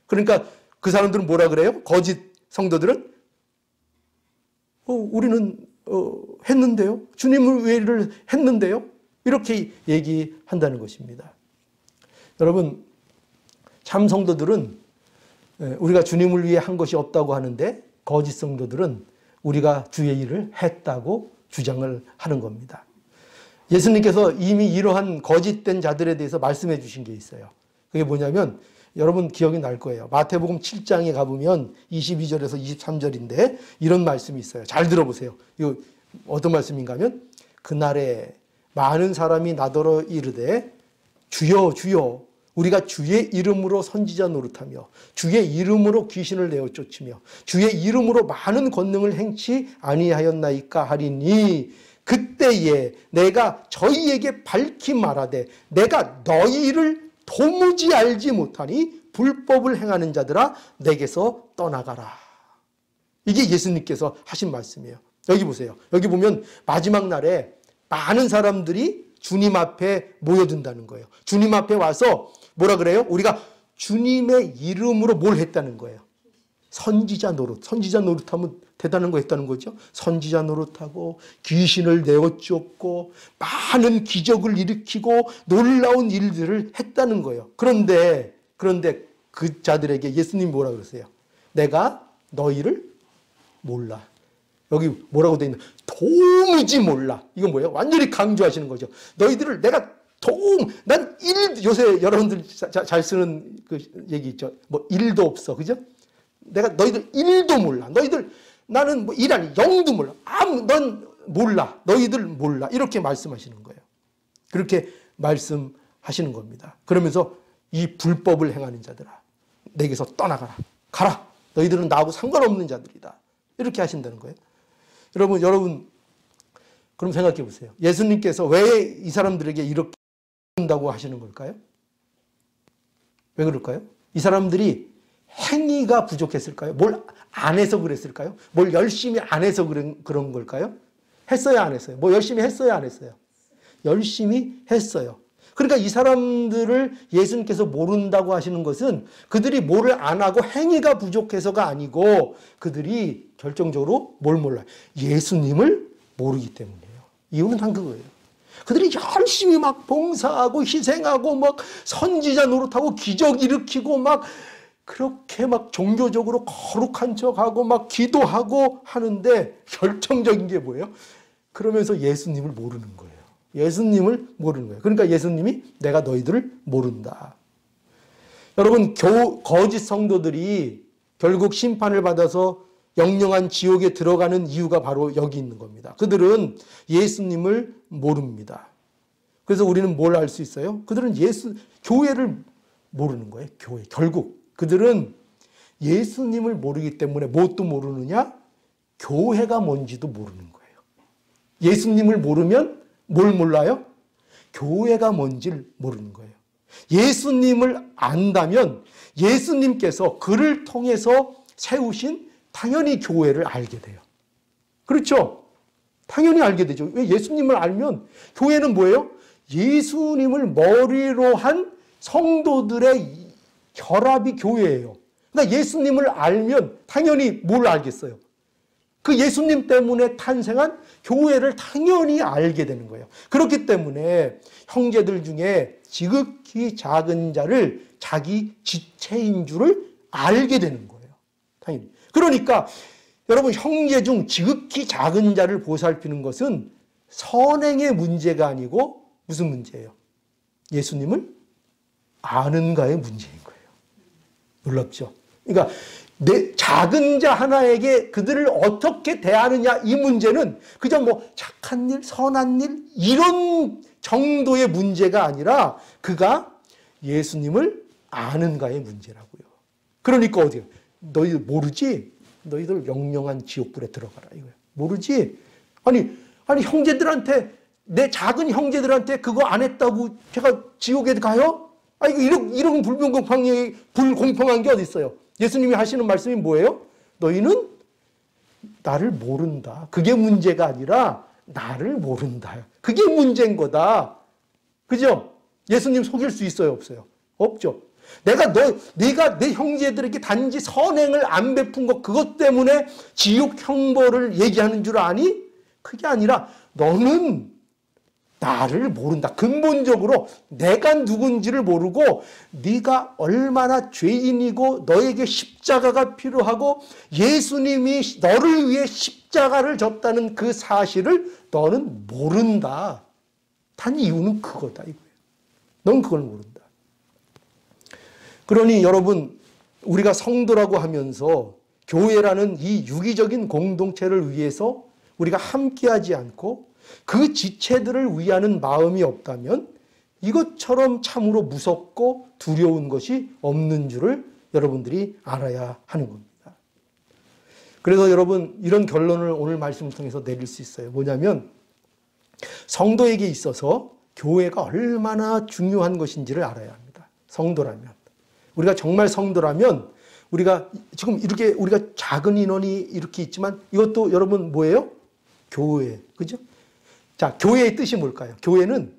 그러니까 그 사람들은 뭐라 그래요? 거짓 성도들은 우리는 했는데요. 주님을 외를 했는데요. 이렇게 얘기한다는 것입니다. 여러분, 참 성도들은 우리가 주님을 위해 한 것이 없다고 하는데 거짓 성도들은 우리가 주의 일을 했다고 주장을 하는 겁니다. 예수님께서 이미 이러한 거짓된 자들에 대해서 말씀해 주신 게 있어요. 그게 뭐냐면 여러분 기억이 날 거예요. 마태복음 7장에 가보면 22절에서 23절인데 이런 말씀이 있어요. 잘 들어보세요. 이거 어떤 말씀인가 하면 그날에 많은 사람이 나더러 이르되 주여 주여 우리가 주의 이름으로 선지자 노릇하며 주의 이름으로 귀신을 내어 쫓으며 주의 이름으로 많은 권능을 행치 아니하였나이까 하리니 그때에 내가 저희에게 밝히 말하되 내가 너희를 도무지 알지 못하니 불법을 행하는 자들아 내게서 떠나가라. 이게 예수님께서 하신 말씀이에요. 여기 보세요. 여기 보면 마지막 날에 많은 사람들이 주님 앞에 모여든다는 거예요. 주님 앞에 와서 뭐라 그래요? 우리가 주님의 이름으로 뭘 했다는 거예요? 선지자 노릇. 선지자 노릇하면 대단한 거 했다는 거죠. 선지자 노릇하고 귀신을 내어 쫓고 많은 기적을 일으키고 놀라운 일들을 했다는 거예요. 그런데 그 자들에게 예수님이 뭐라 그러세요? 내가 너희를 몰라. 여기 뭐라고 되어 있나? 도무지 몰라. 이건 뭐예요? 완전히 강조하시는 거죠. 너희들을 내가 요새 여러분들 잘 쓰는 그 얘기 있죠. 뭐 일도 없어. 그죠? 내가 너희들 일도 몰라. 나는 뭐 일하니 영도 몰라. 넌 몰라. 너희들 몰라. 이렇게 말씀하시는 거예요. 그렇게 말씀하시는 겁니다. 그러면서 이 불법을 행하는 자들아 내게서 떠나가라. 가라. 너희들은 나하고 상관없는 자들이다. 이렇게 하신다는 거예요. 여러분 그럼 생각해 보세요. 예수님께서 왜 이 사람들에게 이렇게 한다고 하시는 걸까요? 왜 그럴까요? 이 사람들이 행위가 부족했을까요? 뭘 안 해서 그랬을까요? 뭘 열심히 안 해서 그런 걸까요? 했어요, 안 했어요? 뭐 열심히 했어요, 안 했어요? 열심히 했어요. 그러니까 이 사람들을 예수님께서 모른다고 하시는 것은 그들이 뭐를 안 하고 행위가 부족해서가 아니고 그들이 결정적으로 뭘 몰라요? 예수님을 모르기 때문이에요. 이유는 한 그거예요. 그들이 열심히 막 봉사하고 희생하고 막 선지자 노릇하고 기적 일으키고 막 그렇게 막 종교적으로 거룩한 척하고 막 기도하고 하는데 결정적인 게 뭐예요? 그러면서 예수님을 모르는 거예요. 예수님을 모르는 거예요. 그러니까 예수님이 내가 너희들을 모른다. 여러분, 거짓 성도들이 결국 심판을 받아서 영영한 지옥에 들어가는 이유가 바로 여기 있는 겁니다. 그들은 예수님을 모릅니다. 그래서 우리는 뭘 알 수 있어요? 그들은 교회를 모르는 거예요. 교회. 결국 그들은 예수님을 모르기 때문에 무엇도 모르느냐? 교회가 뭔지도 모르는 거예요. 예수님을 모르면 뭘 몰라요? 교회가 뭔지를 모르는 거예요. 예수님을 안다면 예수님께서 그를 통해서 세우신 당연히 교회를 알게 돼요. 그렇죠? 당연히 알게 되죠. 왜? 예수님을 알면 교회는 뭐예요? 예수님을 머리로 한 성도들의 결합이 교회예요. 그러니까 예수님을 알면 당연히 뭘 알겠어요? 그 예수님 때문에 탄생한 교회를 당연히 알게 되는 거예요. 그렇기 때문에 형제들 중에 지극히 작은 자를 자기 지체인 줄을 알게 되는 거예요. 당연히. 그러니까 여러분, 형제 중 지극히 작은 자를 보살피는 것은 선행의 문제가 아니고 무슨 문제예요? 예수님을 아는가의 문제인 거예요. 놀랍죠? 그러니까 내 작은 자 하나에게 그들을 어떻게 대하느냐, 이 문제는 그저 뭐 착한 일, 선한 일 이런 정도의 문제가 아니라 그가 예수님을 아는가의 문제라고요. 그러니까 어디요? 너희들 모르지? 너희들 영영한 지옥불에 들어가라 이거예요. 모르지? 아니 형제들한테, 내 작은 형제들한테 그거 안 했다고 제가 지옥에 가요? 아니 이런 불공평한 게 어디 있어요? 예수님이 하시는 말씀이 뭐예요? 너희는 나를 모른다. 그게 문제가 아니라 나를 모른다. 그게 문제인 거다. 그죠? 예수님 속일 수 있어요? 없어요? 없죠. 내가 내 형제들에게 단지 선행을 안 베푼 것, 그것 때문에 지옥 형벌을 얘기하는 줄 아니? 그게 아니라 너는 나를 모른다. 근본적으로 내가 누군지를 모르고 네가 얼마나 죄인이고 너에게 십자가가 필요하고 예수님이 너를 위해 십자가를 졌다는 그 사실을 너는 모른다. 단 이유는 그거다 이거예요. 넌 그걸 모른다. 그러니 여러분, 우리가 성도라고 하면서 교회라는 이 유기적인 공동체를 위해서 우리가 함께하지 않고 그 지체들을 위하는 마음이 없다면 이것처럼 참으로 무섭고 두려운 것이 없는 줄을 여러분들이 알아야 하는 겁니다. 그래서 여러분, 이런 결론을 오늘 말씀을 통해서 내릴 수 있어요. 뭐냐면 성도에게 있어서 교회가 얼마나 중요한 것인지를 알아야 합니다. 성도라면. 우리가 정말 성도라면 우리가 지금 이렇게 우리가 작은 인원이 이렇게 있지만 이것도 여러분 뭐예요? 교회. 그죠? 자, 교회의 뜻이 뭘까요? 교회는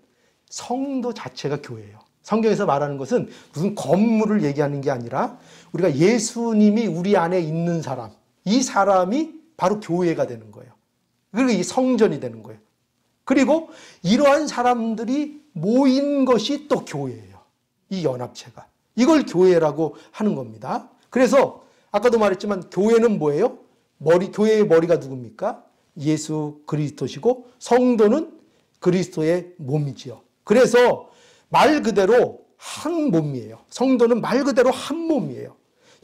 성도 자체가 교회예요. 성경에서 말하는 것은 무슨 건물을 얘기하는 게 아니라 우리가 예수님이 우리 안에 있는 사람, 이 사람이 바로 교회가 되는 거예요. 그리고 이 성전이 되는 거예요. 그리고 이러한 사람들이 모인 것이 또 교회예요. 이 연합체가. 이걸 교회라고 하는 겁니다. 그래서 아까도 말했지만 교회는 뭐예요? 교회의 머리가 누굽니까? 예수 그리스도시고 성도는 그리스도의 몸이지요. 그래서 말 그대로 한 몸이에요. 성도는 말 그대로 한 몸이에요.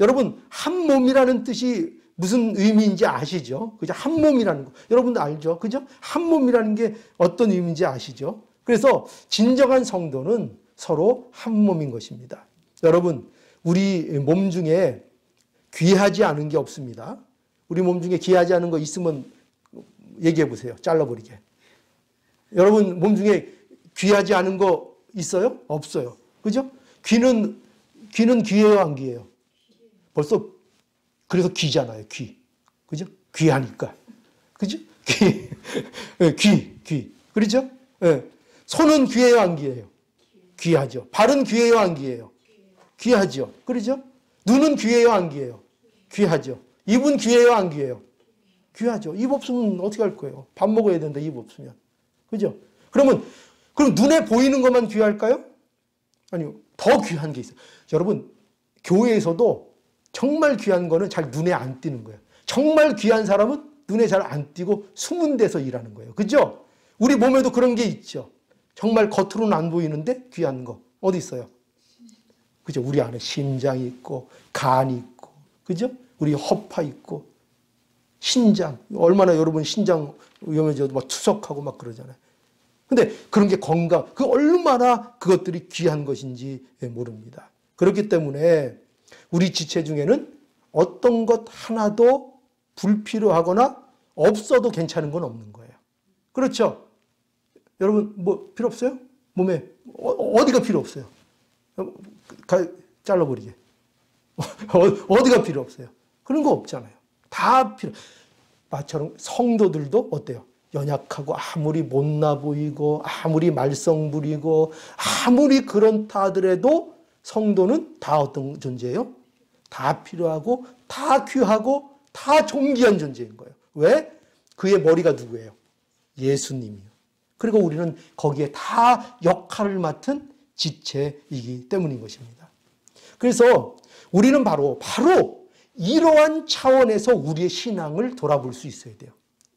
여러분, 한 몸이라는 뜻이 무슨 의미인지 아시죠? 그죠? 한 몸이라는 거. 여러분도 알죠? 그죠? 한 몸이라는 게 어떤 의미인지 아시죠? 그래서 진정한 성도는 서로 한 몸인 것입니다. 여러분, 우리 몸 중에 귀하지 않은 게 없습니다. 우리 몸 중에 귀하지 않은 거 있으면 얘기해 보세요. 잘라버리게. 여러분 몸 중에 귀하지 않은 거 있어요? 없어요. 그죠? 귀는 귀해요, 안 귀해요? 벌써 그래서 귀잖아요. 귀. 그죠? 귀하니까. 그죠? 귀. 그렇죠? 네. 손은 귀해요, 안 귀해요? 귀하죠. 발은 귀해요, 안 귀해요? 귀하죠. 그렇죠? 눈은 귀해요, 안 귀해요? 귀하죠. 입은 귀해요, 안 귀해요? 귀하죠. 입 없으면 어떻게 할 거예요? 밥 먹어야 되는데 입 없으면. 그죠? 그럼 눈에 보이는 것만 귀할까요? 아니요. 더 귀한 게 있어요. 여러분, 교회에서도 정말 귀한 거는 잘 눈에 안 띄는 거예요. 정말 귀한 사람은 눈에 잘 안 띄고 숨은 데서 일하는 거예요. 그죠? 우리 몸에도 그런 게 있죠. 정말 겉으로는 안 보이는데 귀한 거 어디 있어요? 그죠? 우리 안에 심장이 있고 간이 있고, 그죠? 우리 허파 있고 신장, 얼마나 여러분 신장 위험해져도 막 투석하고 막 그러잖아요. 근데 그런 게 건강, 그 얼마나 그것들이 귀한 것인지 모릅니다. 그렇기 때문에 우리 지체 중에는 어떤 것 하나도 불필요하거나 없어도 괜찮은 건 없는 거예요. 그렇죠? 여러분 뭐 필요 없어요? 몸에 어디가 필요 없어요? 잘라버리게. 어디가 필요 없어요? 그런 거 없잖아요. 다 필요. 마처럼 성도들도 어때요? 연약하고 아무리 못나 보이고 아무리 말썽 부리고 아무리 그렇다 하더라도 성도는 다 어떤 존재예요? 다 필요하고 다 귀하고 다 존귀한 존재인 거예요. 왜? 그의 머리가 누구예요? 예수님이요. 그리고 우리는 거기에 다 역할을 맡은 지체이기 때문인 것입니다. 그래서 우리는 바로 이러한 차원에서 우리의 신앙을 돌아볼 수 있어야 돼요.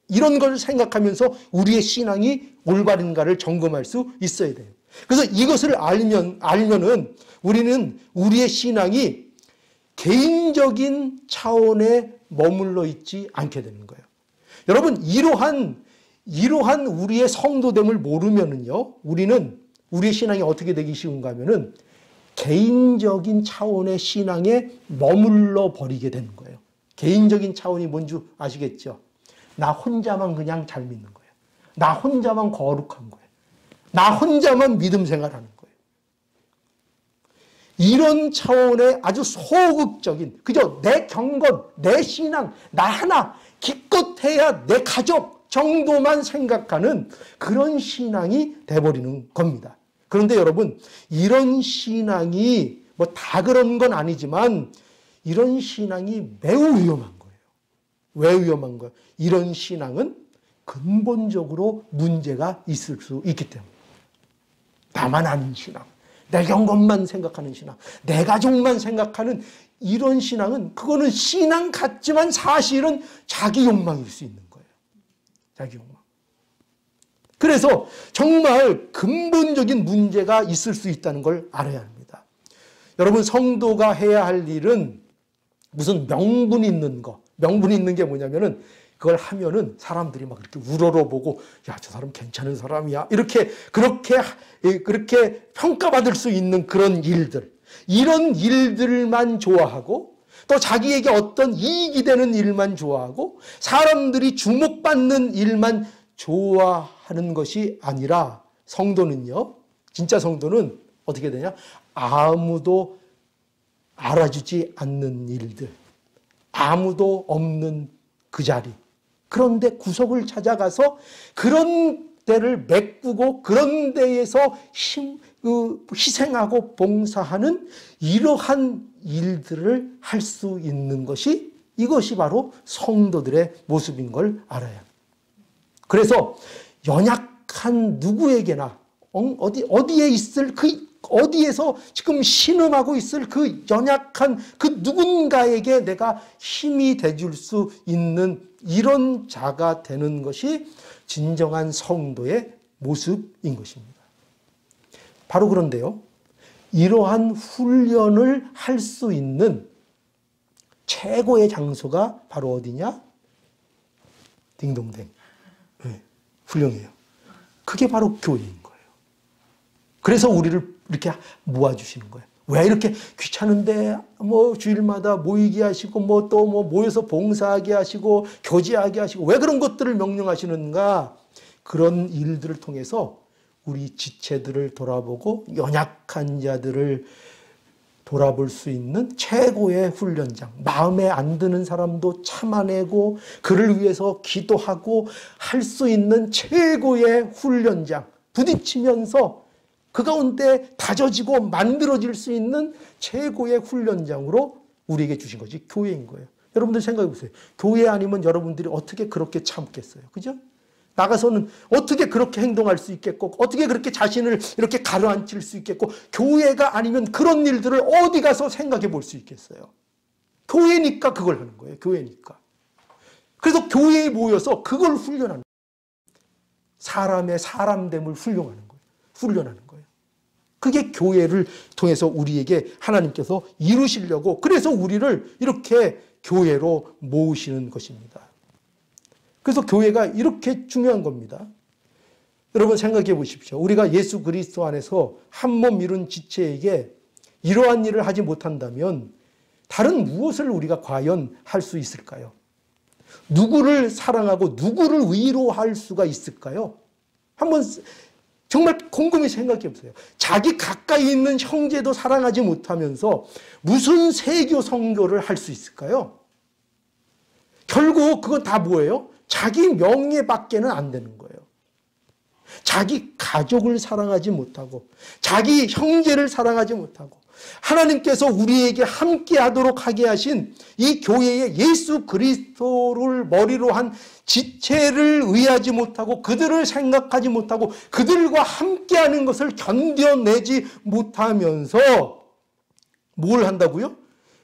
이런 걸 생각하면서 우리의 신앙이 올바른가를 점검할 수 있어야 돼요. 그래서 이것을 알면은 우리는 우리의 신앙이 개인적인 차원에 머물러 있지 않게 되는 거예요. 여러분, 이러한 우리의 성도됨을 모르면은요, 우리는 우리의 신앙이 어떻게 되기 쉬운가 하면은 개인적인 차원의 신앙에 머물러 버리게 되는 거예요. 개인적인 차원이 뭔지 아시겠죠? 나 혼자만 그냥 잘 믿는 거예요. 나 혼자만 거룩한 거예요. 나 혼자만 믿음 생활하는 거예요. 이런 차원의 아주 소극적인, 그저 내 경건, 내 신앙, 나 하나 기껏해야 내 가족 정도만 생각하는 그런 신앙이 돼버리는 겁니다. 그런데 여러분, 이런 신앙이 뭐 다 그런 건 아니지만 이런 신앙이 매우 위험한 거예요. 왜 위험한 거예요? 이런 신앙은 근본적으로 문제가 있을 수 있기 때문에. 나만 아는 신앙, 내 경건만 생각하는 신앙, 내 가족만 생각하는 이런 신앙은, 그거는 신앙 같지만 사실은 자기 욕망일 수 있는 거예요. 자기 욕망. 그래서 정말 근본적인 문제가 있을 수 있다는 걸 알아야 합니다. 여러분, 성도가 해야 할 일은 무슨 명분 있는 거, 명분 있는 게 뭐냐면은 그걸 하면은 사람들이 막 이렇게 우러러보고, 야, 저 사람 괜찮은 사람이야, 그렇게 평가받을 수 있는 그런 일들, 이런 일들만 좋아하고, 또 자기에게 어떤 이익이 되는 일만 좋아하고, 사람들이 주목받는 일만 좋아하는 것이 아니라, 성도는요, 진짜 성도는 어떻게 되냐? 아무도 알아주지 않는 일들, 아무도 없는 그 자리, 그런데 구석을 찾아가서 그런 데를 메꾸고 그런 데에서 희생하고 봉사하는 이러한 일들을 할 수 있는 것이, 이것이 바로 성도들의 모습인 걸 알아야 합니다. 그래서 연약한 누구에게나 어디에 있을 어디에서 지금 신음하고 있을 그 연약한 그 누군가에게 내가 힘이 돼줄 수 있는 이런 자가 되는 것이 진정한 성도의 모습인 것입니다. 바로 그런데요, 이러한 훈련을 할 수 있는 최고의 장소가 바로 어디냐? 딩동댕. 네, 훌륭해요. 그게 바로 교회인 거예요. 그래서 우리를 이렇게 모아주시는 거예요. 왜 이렇게 귀찮은데 뭐 주일마다 모이게 하시고 뭐 또 뭐 모여서 봉사하게 하시고 교제하게 하시고 왜 그런 것들을 명령하시는가? 그런 일들을 통해서 우리 지체들을 돌아보고 연약한 자들을 돌아볼 수 있는 최고의 훈련장, 마음에 안 드는 사람도 참아내고 그를 위해서 기도하고 할 수 있는 최고의 훈련장, 부딪히면서 그 가운데 다져지고 만들어질 수 있는 최고의 훈련장으로 우리에게 주신 것이 교회인 거예요. 여러분들 생각해 보세요. 교회 아니면 여러분들이 어떻게 그렇게 참겠어요? 그죠? 나가서는 어떻게 그렇게 행동할 수 있겠고, 어떻게 그렇게 자신을 이렇게 가라앉힐 수 있겠고, 교회가 아니면 그런 일들을 어디 가서 생각해 볼 수 있겠어요? 교회니까 그걸 하는 거예요. 교회니까. 그래서 교회에 모여서 그걸 훈련하는 거예요. 사람의 사람됨을 훈련하는 거예요. 그게 교회를 통해서 우리에게 하나님께서 이루시려고, 그래서 우리를 이렇게 교회로 모으시는 것입니다. 그래서 교회가 이렇게 중요한 겁니다. 여러분 생각해 보십시오. 우리가 예수 그리스도 안에서 한 몸 이룬 지체에게 이러한 일을 하지 못한다면 다른 무엇을 우리가 과연 할 수 있을까요? 누구를 사랑하고 누구를 위로할 수가 있을까요? 한번 정말 곰곰이 생각해 보세요. 자기 가까이 있는 형제도 사랑하지 못하면서 무슨 세교 선교를 할 수 있을까요? 결국 그건 다 뭐예요? 자기 명예밖에는 안 되는 거예요. 자기 가족을 사랑하지 못하고 자기 형제를 사랑하지 못하고 하나님께서 우리에게 함께 하도록 하게 하신 이 교회의 예수 그리스도를 머리로 한 지체를 의하지 못하고 그들을 생각하지 못하고 그들과 함께하는 것을 견뎌내지 못하면서 뭘 한다고요?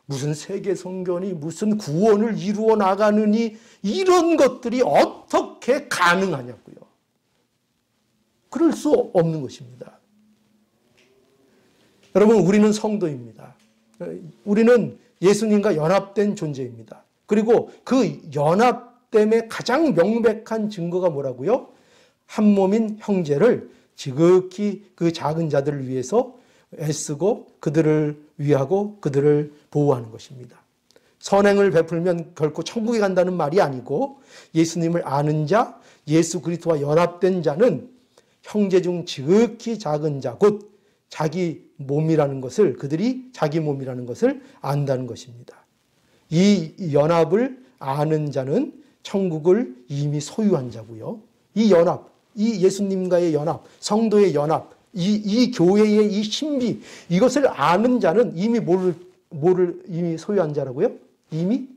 무슨 세계 선교니 무슨 구원을 이루어 나가느니 이런 것들이 어떻게 가능하냐고요. 그럴 수 없는 것입니다. 여러분, 우리는 성도입니다. 우리는 예수님과 연합된 존재입니다. 그리고 그 연합됨의 가장 명백한 증거가 뭐라고요? 한 몸인 형제를 지극히 그 작은 자들을 위해서 애쓰고 그들을 위하고 그들을 보호하는 것입니다. 선행을 베풀면 결코 천국에 간다는 말이 아니고 예수님을 아는 자, 예수 그리스도와 연합된 자는 형제 중 지극히 작은 자, 곧 자기 몸이라는 것을, 그들이 자기 몸이라는 것을 안다는 것입니다. 이 연합을 아는 자는 천국을 이미 소유한 자고요. 이 연합, 이 예수님과의 연합, 성도의 연합, 이 교회의 이 신비, 이것을 아는 자는 이미 뭐를 이미 소유한 자라고요? 이미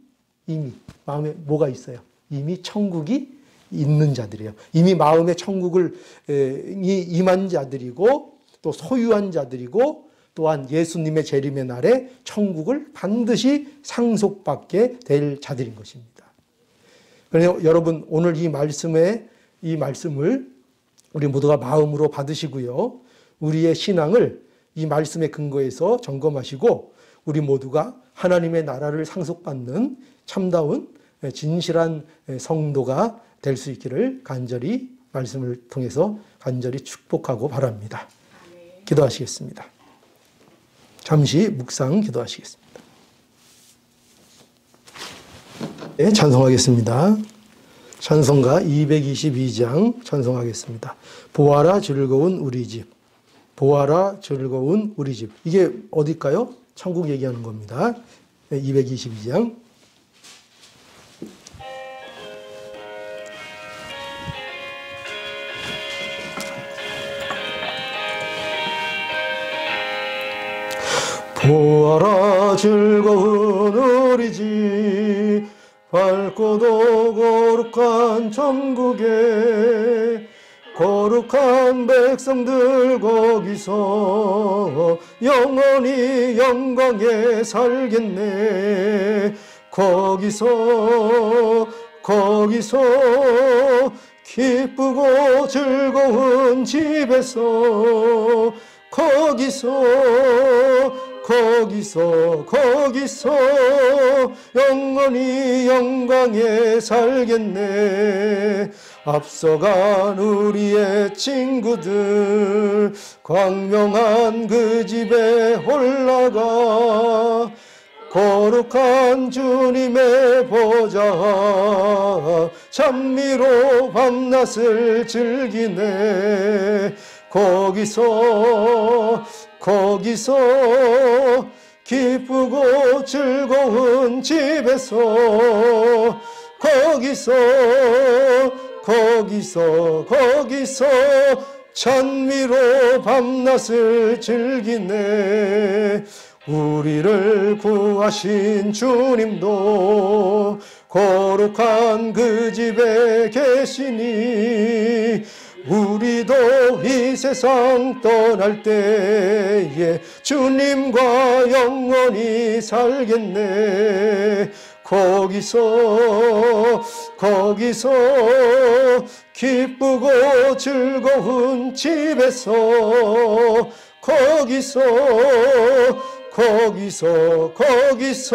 마음에 뭐가 있어요? 이미 천국이 있는 자들이에요. 이미 마음에 천국을 임한 자들이고 또 소유한 자들이고 또한 예수님의 재림의 날에 천국을 반드시 상속받게 될 자들인 것입니다. 그래서 여러분 오늘 이 말씀을 우리 모두가 마음으로 받으시고요. 우리의 신앙을 이 말씀의 근거에서 점검하시고 우리 모두가 하나님의 나라를 상속받는 참다운 진실한 성도가 될 수 있기를 간절히 말씀을 통해서 간절히 축복하고 바랍니다. 기도하시겠습니다. 잠시 묵상 기도하시겠습니다. 네, 찬송하겠습니다. 찬송가 222장 찬송하겠습니다. 보아라 즐거운 우리 집. 보아라 즐거운 우리 집. 이게 어딜까요? 천국 얘기하는 겁니다. 222장. 보아라 즐거운 우리 집 밝고도 거룩한 천국에 거룩한 백성들 거기서 영원히 영광에 살겠네. 거기서 기쁘고 즐거운 집에서 거기서 영원히 영광에 살겠네. 앞서간 우리의 친구들 광명한 그 집에 올라가 거룩한 주님의 보좌 찬미로 밤낮을 즐기네. 거기서 기쁘고 즐거운 집에서 거기서 찬미로 밤낮을 즐기네. 우리를 구하신 주님도 거룩한 그 집에 계시니 우리도 이 이 세상 떠날 때에 주님과 영원히 살겠네. 거기서 기쁘고 즐거운 집에서 거기서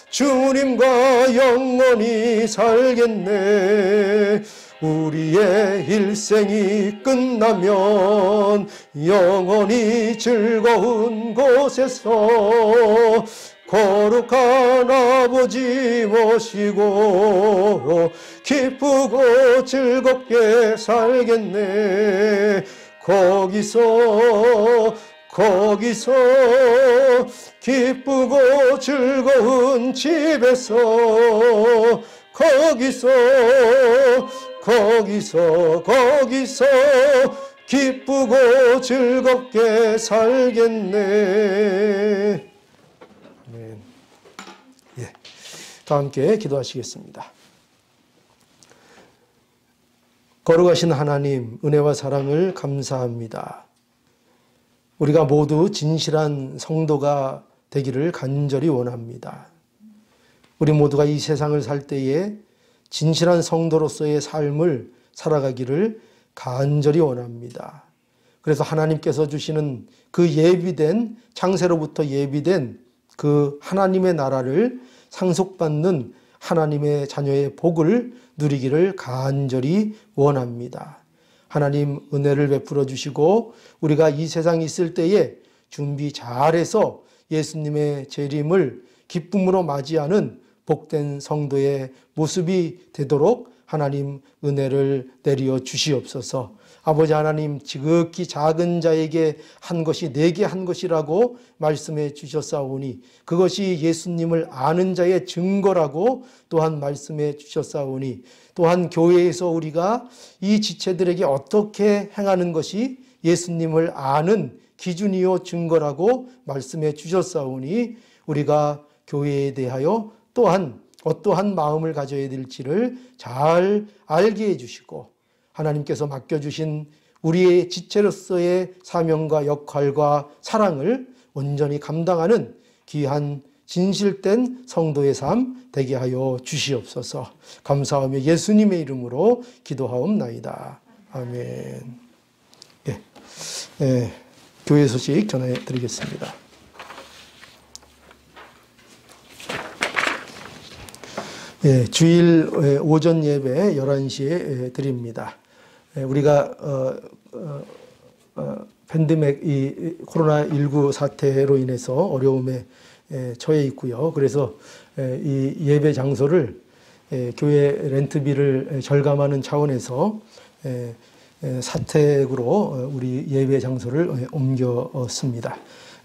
주님과 영원히 살겠네. 우리의 일생이 끝나면 영원히 즐거운 곳에서 거룩한 아버지 모시고 기쁘고 즐겁게 살겠네. 거기서 기쁘고 즐거운 집에서 거기서 기쁘고 즐겁게 살겠네. 아멘. 예, 다 함께 기도하시겠습니다. 거룩하신 하나님, 은혜와 사랑을 감사합니다. 우리가 모두 진실한 성도가 되기를 간절히 원합니다. 우리 모두가 이 세상을 살 때에 진실한 성도로서의 삶을 살아가기를 간절히 원합니다. 그래서 하나님께서 주시는 그 예비된, 창세로부터 예비된 그 하나님의 나라를 상속받는 하나님의 자녀의 복을 누리기를 간절히 원합니다. 하나님 은혜를 베풀어 주시고 우리가 이 세상에 있을 때에 준비 잘해서 예수님의 재림을 기쁨으로 맞이하는 복된 성도의 모습이 되도록 하나님 은혜를 내려 주시옵소서. 아버지 하나님, 지극히 작은 자에게 한 것이 내게 한 것이라고 말씀해 주셨사오니 그것이 예수님을 아는 자의 증거라고 또한 말씀해 주셨사오니 또한 교회에서 우리가 이 지체들에게 어떻게 행하는 것이 예수님을 아는 기준이요 증거라고 말씀해 주셨사오니 우리가 교회에 대하여 또한 어떠한 마음을 가져야 될지를 잘 알게 해주시고 하나님께서 맡겨주신 우리의 지체로서의 사명과 역할과 사랑을 온전히 감당하는 귀한 진실된 성도의 삶 되게 하여 주시옵소서. 감사하며 예수님의 이름으로 기도하옵나이다. 아멘. 교회 소식 전해드리겠습니다. 주일 오전 예배 11시에 드립니다. 우리가 팬데믹, 이 코로나19 사태로 인해서 어려움에 처해 있고요. 그래서 이 예배 장소를 교회 렌트비를 절감하는 차원에서 사택으로 우리 예배 장소를 옮겼습니다.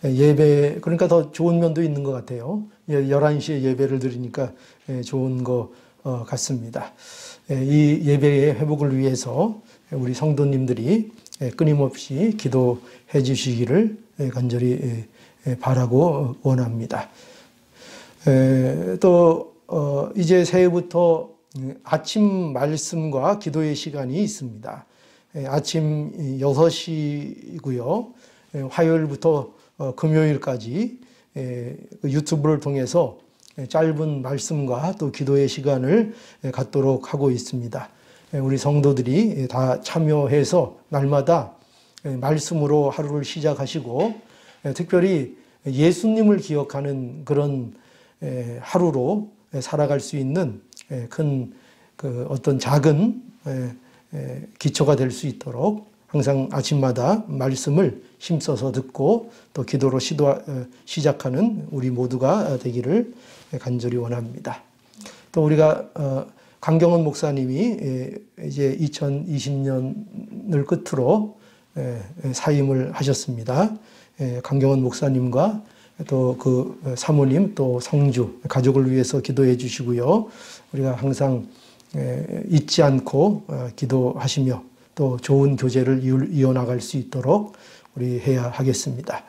예배, 그러니까 더 좋은 면도 있는 것 같아요. 11시에 예배를 드리니까 좋은 것 같습니다. 이 예배의 회복을 위해서 우리 성도님들이 끊임없이 기도해 주시기를 간절히 바라고 원합니다. 또 이제 새해부터 아침 말씀과 기도의 시간이 있습니다. 아침 6시고요. 화요일부터 금요일까지 유튜브를 통해서 짧은 말씀과 또 기도의 시간을 갖도록 하고 있습니다. 우리 성도들이 다 참여해서 날마다 말씀으로 하루를 시작하시고 특별히 예수님을 기억하는 그런 하루로 살아갈 수 있는 큰 어떤 작은 기초가 될 수 있도록 항상 아침마다 말씀을 힘써서 듣고 또 기도로 시작하는 우리 모두가 되기를 간절히 원합니다. 또 우리가 강경원 목사님이 이제 2020년을 끝으로 사임을 하셨습니다. 강경원 목사님과 또 그 사모님 또 성주 가족을 위해서 기도해 주시고요. 우리가 항상 잊지 않고 기도하시며 또 좋은 교제를 이어나갈 수 있도록 우리 해야 하겠습니다.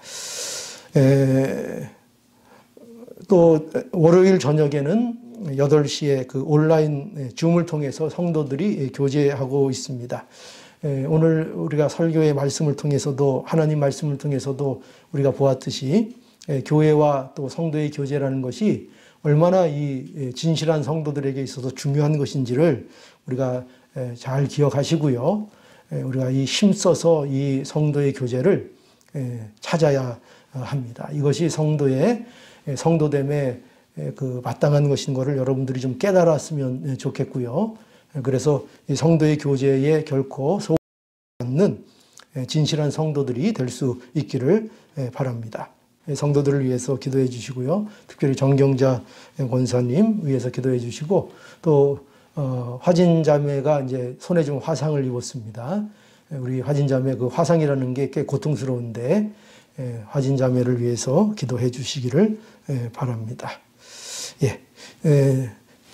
또 월요일 저녁에는 8시에 그 온라인 줌을 통해서 성도들이 교제하고 있습니다. 오늘 우리가 설교의 말씀을 통해서도 하나님 말씀을 통해서도 우리가 보았듯이 교회와 또 성도의 교제라는 것이 얼마나 이 진실한 성도들에게 있어서 중요한 것인지를 우리가 잘 기억하시고요. 우리가 이 힘써서 이 성도의 교제를 찾아야 합니다. 이것이 성도됨의 그 마땅한 것인 것을 여러분들이 좀 깨달았으면 좋겠고요. 그래서 이 성도의 교제에 결코 소홀하지 않는 진실한 성도들이 될 수 있기를 바랍니다. 성도들을 위해서 기도해 주시고요. 특별히 정경자 권사님 위해서 기도해 주시고 또 화진 자매가 이제 손에 좀 화상을 입었습니다. 우리 화진 자매 그 화상이라는 게 꽤 고통스러운데 화진 자매를 위해서 기도해 주시기를 바랍니다. 예,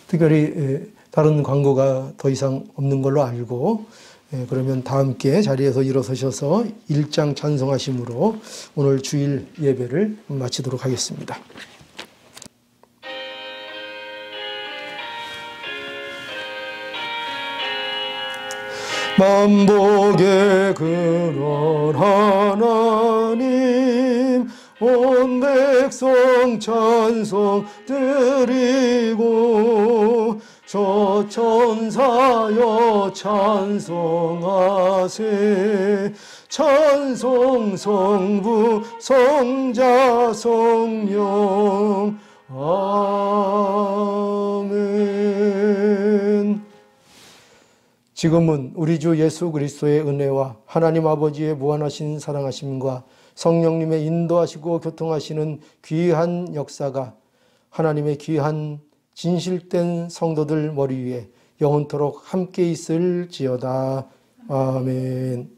특별히 다른 광고가 더 이상 없는 걸로 알고 그러면 다 함께 자리에서 일어서셔서 일장 찬송하심으로 오늘 주일 예배를 마치도록 하겠습니다. 만복의 근원 하나님 온 백성 찬송 드리고 저 천사여 찬송하세 찬송 성부 성자 성령 아멘. 지금은 우리 주 예수 그리스도의 은혜와 하나님 아버지의 무한하신 사랑하심과 성령님의 인도하시고 교통하시는 귀한 역사가 하나님의 귀한 진실된 성도들 머리 위에 영원토록 함께 있을지어다. 아멘.